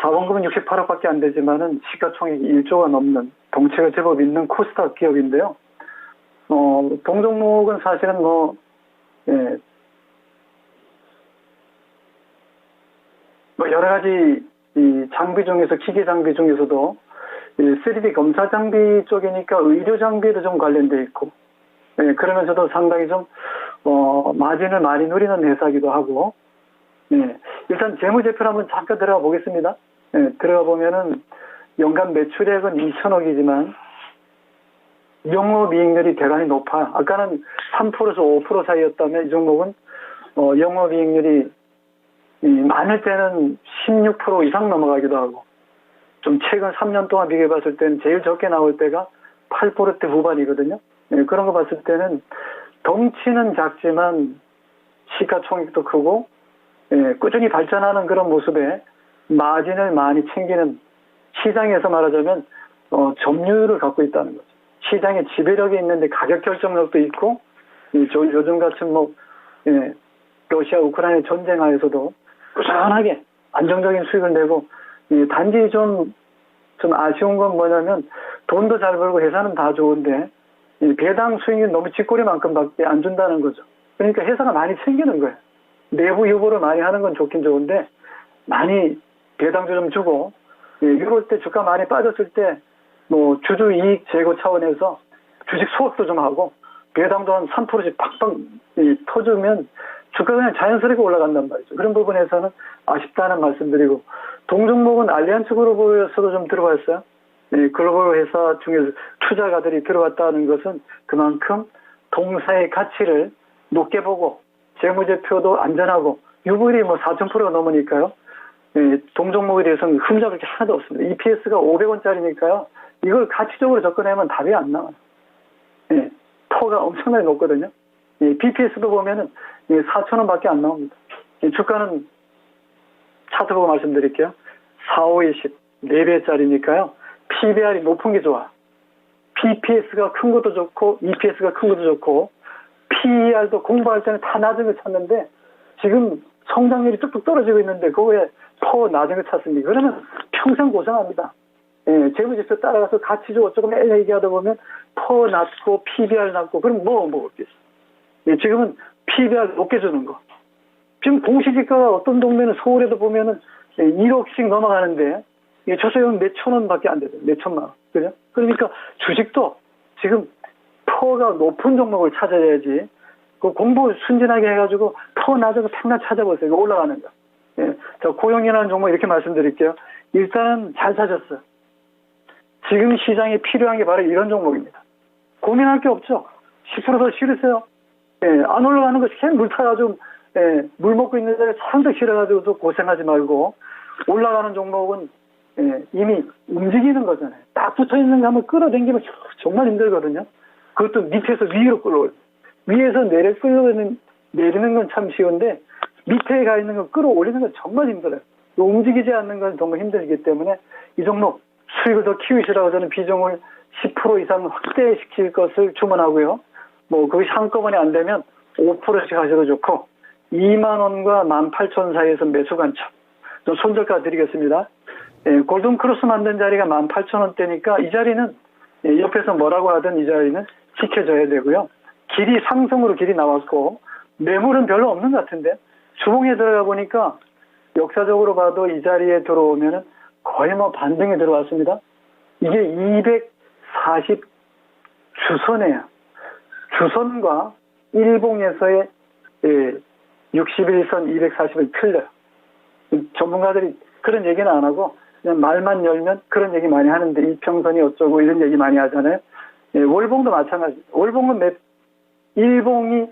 자본금은 68억밖에 안 되지만은 시가총액이 1조가 넘는 덩치가 제법 있는 코스닥 기업인데요. 동종목은 사실은 여러 가지 이 장비 중에서, 기계 장비 중에서도 3D 검사 장비 쪽이니까 의료 장비도 좀 관련돼 있고, 그러면서도 상당히 좀 마진을 많이 누리는 회사이기도 하고, 일단 재무제표를 한번 잠깐 들어가 보겠습니다. 들어가 보면은 연간 매출액은 2천억이지만 영업이익률이 대단히 높아요. 아까는 3%에서 5% 사이였다면 이 종목은 영업이익률이 많을 때는 16% 이상 넘어가기도 하고, 좀 최근 3년 동안 비교해 봤을 때는 제일 적게 나올 때가 8% 후반이거든요. 그런 거 봤을 때는 덩치는 작지만 시가총액도 크고, 꾸준히 발전하는 그런 모습에 마진을 많이 챙기는, 시장에서 말하자면 점유율을 갖고 있다는 거죠. 시장에 지배력이 있는데 가격 결정력도 있고, 요즘 같은 러시아 우크라이나 전쟁하에서도 꾸준하게 안정적인 수익을 내고, 단지 좀 아쉬운 건 뭐냐면 돈도 잘 벌고 회사는 다 좋은데 배당 수익률이 너무 쥐꼬리만큼밖에 안 준다는 거죠. 그러니까 회사가 많이 챙기는 거예요. 내부 유보를 많이 하는 건 좋긴 좋은데 많이 배당도 좀 주고, 이럴 때 주가 많이 빠졌을 때 뭐 주주 이익 제고 차원에서 주식 수확도 좀 하고 배당도 한 3%씩 팍팍 터주면 주가가 그냥 자연스럽게 올라간단 말이죠. 그런 부분에서는 아쉽다는 말씀드리고, 동종목은 알리안츠 글로벌에서도 좀 들어봤어요. 글로벌 회사 중에서 투자가들이 들어왔다는 것은 그만큼 동사의 가치를 높게 보고 재무제표도 안전하고 유불이 뭐 4,000%가 넘으니까요. 동종목에 대해서는 흠잡을 게 하나도 없습니다. EPS가 500원짜리니까요. 이걸 가치적으로 접근하면 답이 안 나와요. 퍼가 엄청나게 높거든요. BPS도 보면은 4,000원밖에 안 나옵니다. 주가는 차트 보고 말씀드릴게요. 4, 5, 20, 4배짜리니까요. PBR이 높은 게 좋아. BPS가 큰 것도 좋고, EPS가 큰 것도 좋고, PER도 공부할 때는 다 낮은 거 찾는데, 지금 성장률이 뚝뚝 떨어지고 있는데, 그거에 퍼 낮은 거 찾습니다. 그러면 평생 고생합니다. 재무제표 따라가서 가치주고 조금 얘기하다 보면, 퍼 낮고, PBR 낮고, 그럼 뭐 먹었겠어. 지금은 PBR 높게 주는 거. 지금 공시지가가 어떤 동네는 서울에도 보면은 1억씩 넘어가는데, 조세금 몇천 원밖에 안 되죠. 몇천만 원. 그죠? 그러니까 주식도 지금 퍼가 높은 종목을 찾아야지, 그 공부 순진하게 해가지고 퍼 낮은 거 평균 찾아보세요. 이거 올라가는 거. 자, 고용이라는 종목 이렇게 말씀드릴게요. 일단은 잘 사셨어요. 지금 시장에 필요한 게 바로 이런 종목입니다. 고민할 게 없죠. 10% 더 실으세요. 안 올라가는 거 계속 물 타가지고, 물 먹고 있는 자리에 상당 실어가지고 또 고생하지 말고, 올라가는 종목은 이미 움직이는 거잖아요. 딱 붙어 있는 거 한번 끌어당기면 정말 힘들거든요. 그것도 밑에서 위로 끌어올려. 위에서 내리는 건 참 쉬운데, 밑에 가 있는 거 끌어올리는 건 정말 힘들어요. 움직이지 않는 건 정말 힘들기 때문에 이 종목 수익을 더 키우시라고 저는 비중을 10% 이상 확대시킬 것을 주문하고요. 뭐 그것이 한꺼번에 안 되면 5%씩 하셔도 좋고, 2만 원과 18,000원 사이에서 매수 관점. 좀 손절가 드리겠습니다. 골든 크로스 만든 자리가 18,000원대니까 이 자리는 옆에서 뭐라고 하든 이 자리는 지켜줘야 되고요. 길이 상승으로 길이 나왔고 매물은 별로 없는 것 같은데, 주봉에 들어가 보니까 역사적으로 봐도 이 자리에 들어오면은 거의 뭐 반등에 들어왔습니다. 이게 240 주선이에요. 주선과 일봉에서의 61선 240을 틀려요. 전문가들이 그런 얘기는 안 하고 그냥 말만 열면 그런 얘기 많이 하는데, 이평선이 어쩌고 이런 얘기 많이 하잖아요. 월봉도 마찬가지. 월봉은 일봉이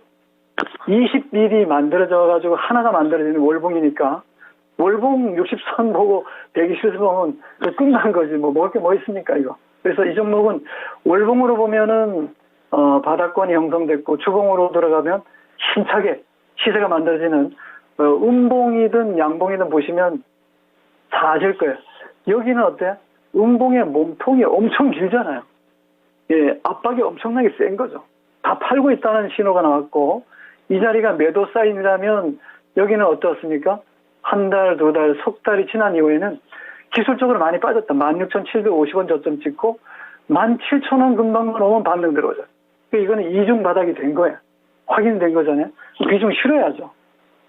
20mm 만들어져 가지고 하나가 만들어지는 월봉이니까, 월봉 60선 보고 120선 보면 끝난 거지. 뭐 먹을 게 뭐 있습니까 이거. 그래서 이 종목은 월봉으로 보면은 바닥권이 형성됐고, 주봉으로 들어가면 힘차게 시세가 만들어지는, 음봉이든 양봉이든 보시면 다 아실 거예요. 여기는 어때요? 음봉의 몸통이 엄청 길잖아요. 압박이 엄청나게 센 거죠. 다 팔고 있다는 신호가 나왔고, 이 자리가 매도 사인이라면 여기는 어떻습니까? 한 달, 두 달, 석 달이 지난 이후에는 기술적으로 많이 빠졌다. 16,750원 저점 찍고 17,000원 금방만 오면 반등 들어오죠. 이거는 이중 바닥이 된 거예요. 확인된 거잖아요. 비중 실어야죠.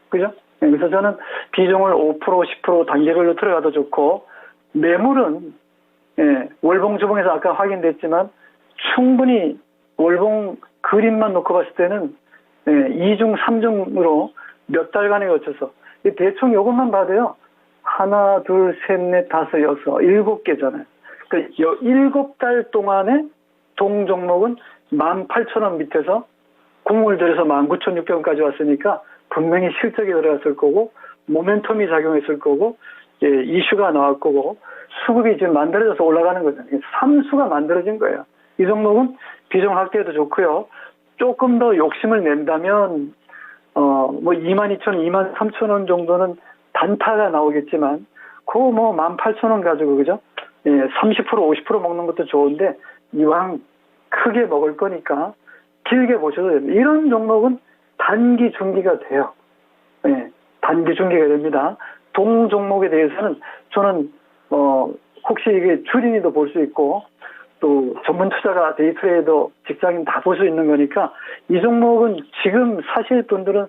그죠? 그래서 저는 비중을 5%, 10% 단계별로 들어가도 좋고, 매물은 월봉 주봉에서 아까 확인됐지만 충분히 월봉 그림만 놓고 봤을 때는 2중, 3중으로 몇 달간에 걸쳐서 대충 이것만 봐도요. 하나, 둘, 셋, 넷, 다섯, 여섯, 7개잖아요. 그러니까 7달 동안에 동 종목은 18,000원 밑에서 공을 들여서 19,600원까지 왔으니까 분명히 실적이 들어갔을 거고 모멘텀이 작용했을 거고 이슈가 나왔 거고 수급이 지금 만들어져서 올라가는 거잖아요. 삼수가 만들어진 거예요. 이 종목은 비중 확대도 좋고요. 조금 더 욕심을 낸다면 뭐 22,000원, 23,000원 정도는 단타가 나오겠지만 그 뭐 18,000원 가지고 그죠? 30% 50% 먹는 것도 좋은데 이왕 크게 먹을 거니까 길게 보셔도 됩니다. 이런 종목은 단기 중기가 돼요. 단기 중기가 됩니다. 동 종목에 대해서는 저는 혹시 이게 주린이도 볼 수 있고 또 전문 투자가 데이트레이더 직장인 다 볼 수 있는 거니까 이 종목은 지금 사실 분들은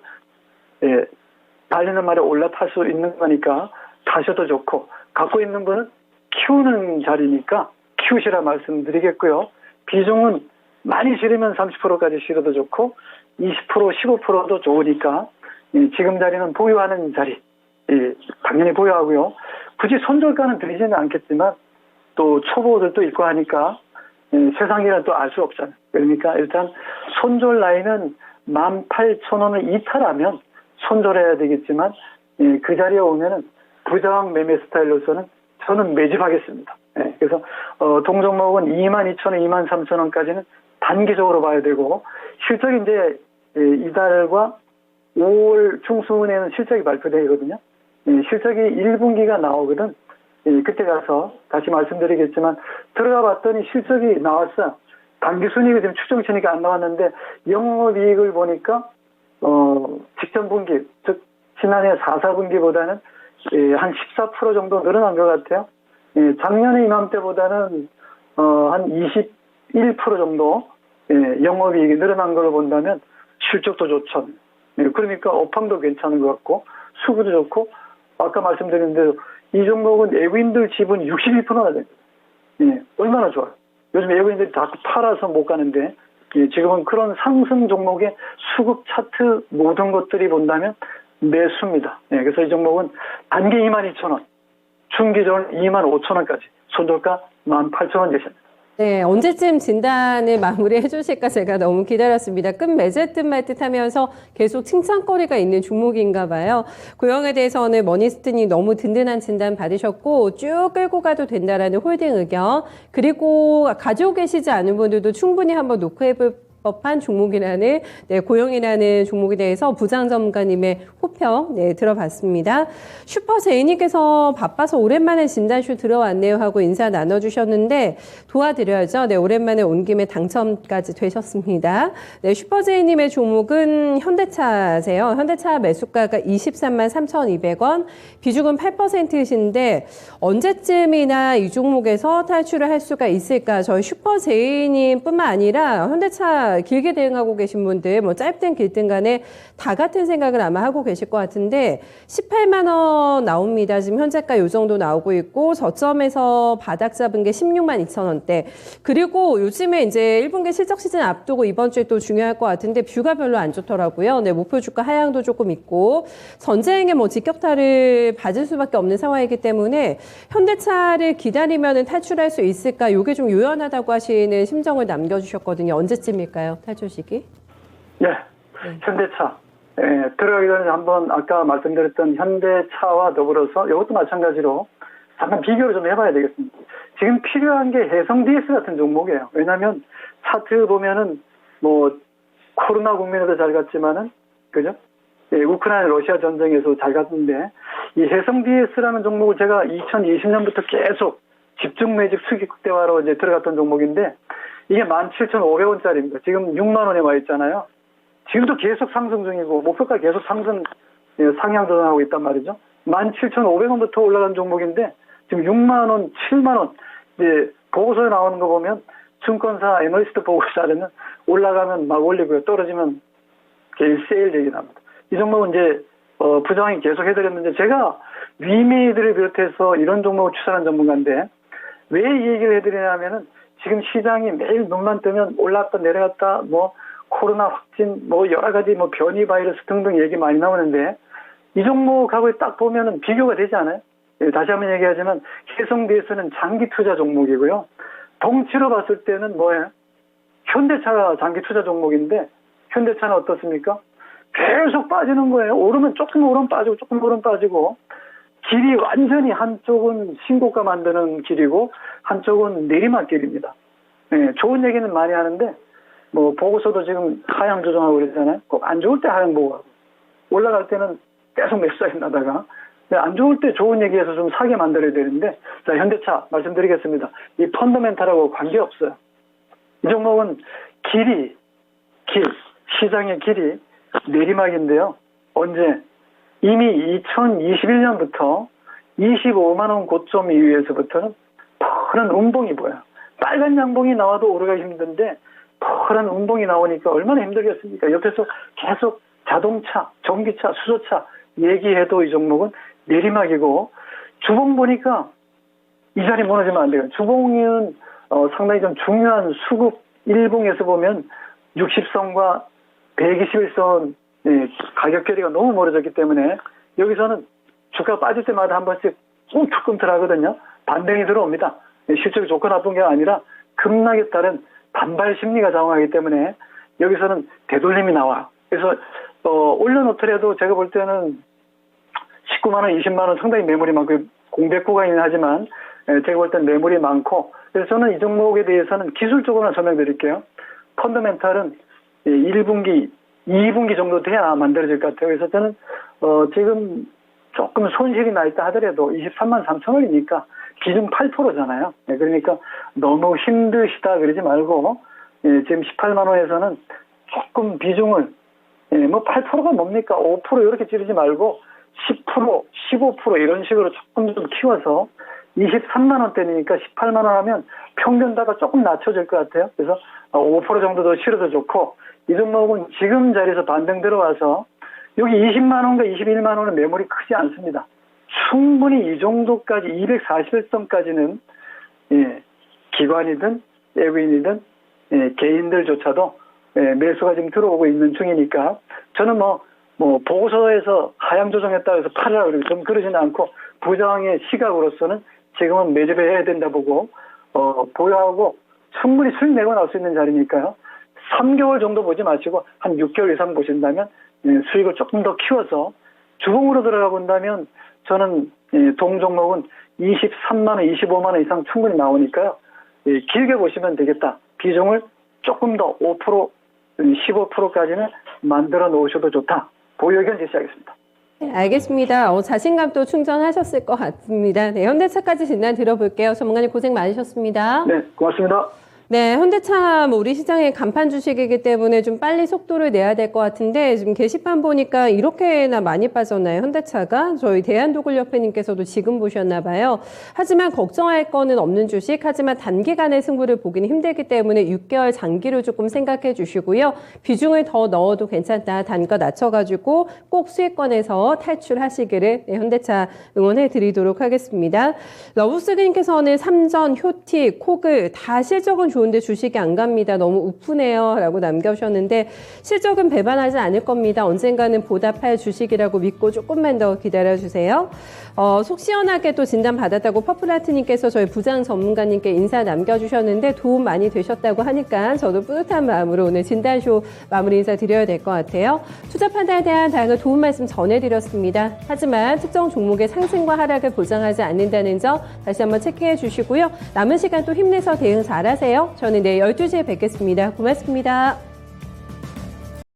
달리는 말에 올라탈 수 있는 거니까 타셔도 좋고 갖고 있는 분은 키우는 자리니까 키우시라 말씀드리겠고요. 비중은 많이 실으면 30%까지 실어도 좋고 20% 15%도 좋으니까 지금 자리는 보유하는 자리 당연히 보유하고요. 굳이 손절가는 드리지는 않겠지만 또 초보들도 있고 하니까 세상이라 또 알 수 없잖아요. 그러니까 일단 손절 라인은 18,000원을 이탈하면 손절해야 되겠지만 그 자리에 오면은 부장 매매 스타일로서는 저는 매집하겠습니다. 그래서 동종목은 22,000원, 23,000원까지는 단기적으로 봐야 되고 실적이 이제 이달과 5월 중순에는 실적이 발표되거든요. 실적이 1분기가 나오거든. 그때 가서 다시 말씀드리겠지만 들어가 봤더니 실적이 나왔어요. 당기순이익이 지금 추정치니까 안 나왔는데 영업이익을 보니까 직전 분기 즉 지난해 4, 4분기보다는 한 14% 정도 늘어난 것 같아요. 작년에 이맘때보다는 한 21% 정도 영업이익이 늘어난 걸 본다면 실적도 좋죠. 그러니까 업황도 괜찮은 것 같고 수급도 좋고 아까 말씀드린 대로 이 종목은 외국인들 지분 61%나 됩니다. 얼마나 좋아요. 요즘 외국인들이 다 팔아서 못 가는데 지금은 그런 상승 종목의 수급 차트 모든 것들이 본다면 매수입니다. 그래서 이 종목은 단기 22,000원, 중기적으로 25,000원까지, 손절가 18,000원 되십니다. 네, 언제쯤 진단을 마무리해 주실까 제가 너무 기다렸습니다. 끝 맺을 듯 말 듯 하면서 계속 칭찬거리가 있는 종목인가 봐요. 고영에 대해서는 머니스트님 너무 든든한 진단 받으셨고 쭉 끌고 가도 된다라는 홀딩 의견, 그리고 가지고 계시지 않은 분들도 충분히 한번 노크해볼 법한 종목이라는 고영이라는 종목에 대해서 부장전문가님의 호평 들어봤습니다. 슈퍼제이님께서 바빠서 오랜만에 진단쇼 들어왔네요 하고 인사 나눠주셨는데 도와드려야죠. 오랜만에 온 김에 당첨까지 되셨습니다. 슈퍼제이님의 종목은 현대차세요. 현대차 매수가가 23만 3,200원, 비중은 8%이신데 언제쯤이나 이 종목에서 탈출을 할 수가 있을까? 저희 슈퍼제이님 뿐만 아니라 현대차 길게 대응하고 계신 분들 뭐 짧든 길든 간에 다 같은 생각을 아마 하고 계실 것 같은데 18만 원 나옵니다. 지금 현재가 이 정도 나오고 있고 저점에서 바닥 잡은 게 16만 2천 원대. 그리고 요즘에 이제 1분기 실적 시즌 앞두고 이번 주에 또 중요할 것 같은데 뷰가 별로 안 좋더라고요. 목표 주가 하향도 조금 있고 전쟁에 뭐 직격탄을 받을 수밖에 없는 상황이기 때문에 현대차를 기다리면 탈출할 수 있을까? 이게 좀 유연하다고 하시는 심정을 남겨주셨거든요. 언제쯤일까요? 탈출 시기? 현대차. 들어가기 전에 한번 아까 말씀드렸던 현대차와 더불어서 이것도 마찬가지로 잠깐 비교를 좀 해봐야 되겠습니다. 지금 필요한 게 해성 DS 같은 종목이에요. 왜냐하면 차트 보면은 뭐 코로나 국면에도 잘 갔지만은 그죠? 우크라이나 러시아 전쟁에서 잘 갔는데 이 해성 DS라는 종목을 제가 2020년부터 계속 집중 매집 수익 극대화로 이제 들어갔던 종목인데 이게 17,500원짜리입니다. 지금 6만 원에 와 있잖아요. 지금도 계속 상승 중이고 목표가 계속 상향 도전하고 있단 말이죠. 17,500원부터 올라간 종목인데 지금 6만 원, 7만 원 이제 보고서에 나오는 거 보면 증권사 애널리스트 보고서는 올라가면 막 올리고요. 떨어지면 일세일 얘기 나옵니다. 이 종목은 이제 부장이 계속 해드렸는데 제가 위메이드를 비롯해서 이런 종목을 추천한 전문가인데 왜 이 얘기를 해드리냐면은 지금 시장이 매일 눈만 뜨면 올랐다 내려갔다 뭐 코로나 확진 뭐 여러 가지 뭐 변이 바이러스 등등 얘기 많이 나오는데 이 종목하고 딱 보면은 비교가 되지 않아요? 예, 다시 한번 얘기하지만 해성대에서는 장기 투자 종목이고요. 덩치로 봤을 때는 뭐예요? 현대차가 장기 투자 종목인데 현대차는 어떻습니까? 계속 빠지는 거예요. 오르면 조금 오르면 빠지고 조금 오르면 빠지고 길이 완전히 한쪽은 신고가 만드는 길이고 한쪽은 내리막길입니다. 예, 좋은 얘기는 많이 하는데 뭐 보고서도 지금 하향 조정하고 그러잖아요. 꼭 안 좋을 때 하향 보고 하고 올라갈 때는 계속 매수에 나다가 안 좋을 때 좋은 얘기해서 좀 사게 만들어야 되는데 자 현대차 말씀드리겠습니다. 이 펀더멘탈하고 관계없어요. 이 종목은 시장의 길이 내리막인데요. 언제? 이미 2021년부터 25만 원 고점 이후에서부터는 푸른 운봉이 보여요. 빨간 양봉이 나와도 오르가 힘든데 푸른 운봉이 나오니까 얼마나 힘들겠습니까? 옆에서 계속 자동차, 전기차, 수소차 얘기해도 이 종목은 내리막이고 주봉 보니까 이 자리 무너지면 안 돼요. 주봉은 상당히 좀 중요한 수급 일봉에서 보면 60선과 121선 가격 괴리가 너무 멀어졌기 때문에 여기서는 주가 빠질 때마다 한 번씩 꿈틀꿈틀하거든요. 반등이 들어옵니다. 실적이 좋고 나쁜 게 아니라 급락에 따른 반발 심리가 작용하기 때문에 여기서는 되돌림이 나와요. 그래서 올려놓더라도 제가 볼 때는 19만 원, 20만 원 상당히 매물이 많고 공백 구간이긴 하지만 제가 볼 때는 매물이 많고 그래서 저는 이 종목에 대해서는 기술적으로만 설명드릴게요. 펀더멘탈은 1분기, 2분기 정도 돼야 만들어질 것 같아요. 그래서 저는 지금 조금 손실이 나 있다 하더라도 23만 3천 원이니까 기준 8%잖아요. 그러니까 너무 힘드시다 그러지 말고 지금 18만 원에서는 조금 비중을 뭐 8%가 뭡니까? 5% 이렇게 찌르지 말고 10%, 15% 이런 식으로 조금 좀 키워서 23만 원대니까 18만 원 하면 평균다가 조금 낮춰질 것 같아요. 그래서 5% 정도 더 실어도 좋고 이 종목은 지금 자리에서 반등 들어와서 여기 20만 원과 21만 원은 매물이 크지 않습니다. 충분히 이 정도까지 241선까지는 기관이든 외국인이든 개인들조차도 매수가 지금 들어오고 있는 중이니까 저는 뭐 보고서에서 하향 조정했다고 해서 팔으라 그러고 좀 그러지는 않고 부장의 시각으로서는 지금은 매집해야 된다 보고 보유하고 충분히 수익 내고 나올 수 있는 자리니까요. 3개월 정도 보지 마시고 한 6개월 이상 보신다면 수익을 조금 더 키워서 주봉으로 들어가 본다면 저는 동종목은 23만 원, 25만 원 이상 충분히 나오니까요. 길게 보시면 되겠다. 비중을 조금 더 5%, 15%까지는 만들어 놓으셔도 좋다. 보유 의견 제시하겠습니다. 네, 알겠습니다. 자신감도 충전하셨을 것 같습니다. 네, 현대차까지 진단 들어볼게요. 전문가님 고생 많으셨습니다. 네, 고맙습니다. 네, 현대차 우리 시장의 간판 주식이기 때문에 좀 빨리 속도를 내야 될 것 같은데 지금 게시판 보니까 이렇게나 많이 빠졌나요? 현대차가 저희 대한도굴협회님께서도 지금 보셨나 봐요. 하지만 걱정할 거는 없는 주식, 하지만 단기간의 승부를 보기는 힘들기 때문에 6개월 장기로 조금 생각해 주시고요. 비중을 더 넣어도 괜찮다. 단가 낮춰가지고 꼭 수익권에서 탈출하시기를 현대차 응원해 드리도록 하겠습니다. 러브스님께서는 삼전, 효티, 코글 다 실적은 좋은데 주식이 안 갑니다. 너무 우프네요. 라고 남겨주셨는데 실적은 배반하지 않을 겁니다. 언젠가는 보답할 주식이라고 믿고 조금만 더 기다려주세요. 속 시원하게 또 진단받았다고 퍼플아트님께서 저희 부장 전문가님께 인사 남겨주셨는데 도움 많이 되셨다고 하니까 저도 뿌듯한 마음으로 오늘 진단쇼 마무리 인사 드려야 될 것 같아요. 투자 판단에 대한 다양한 도움 말씀 전해드렸습니다. 하지만 특정 종목의 상승과 하락을 보장하지 않는다는 점 다시 한번 체크해 주시고요. 남은 시간 또 힘내서 대응 잘하세요. 저는 내일 12시에 뵙겠습니다. 고맙습니다.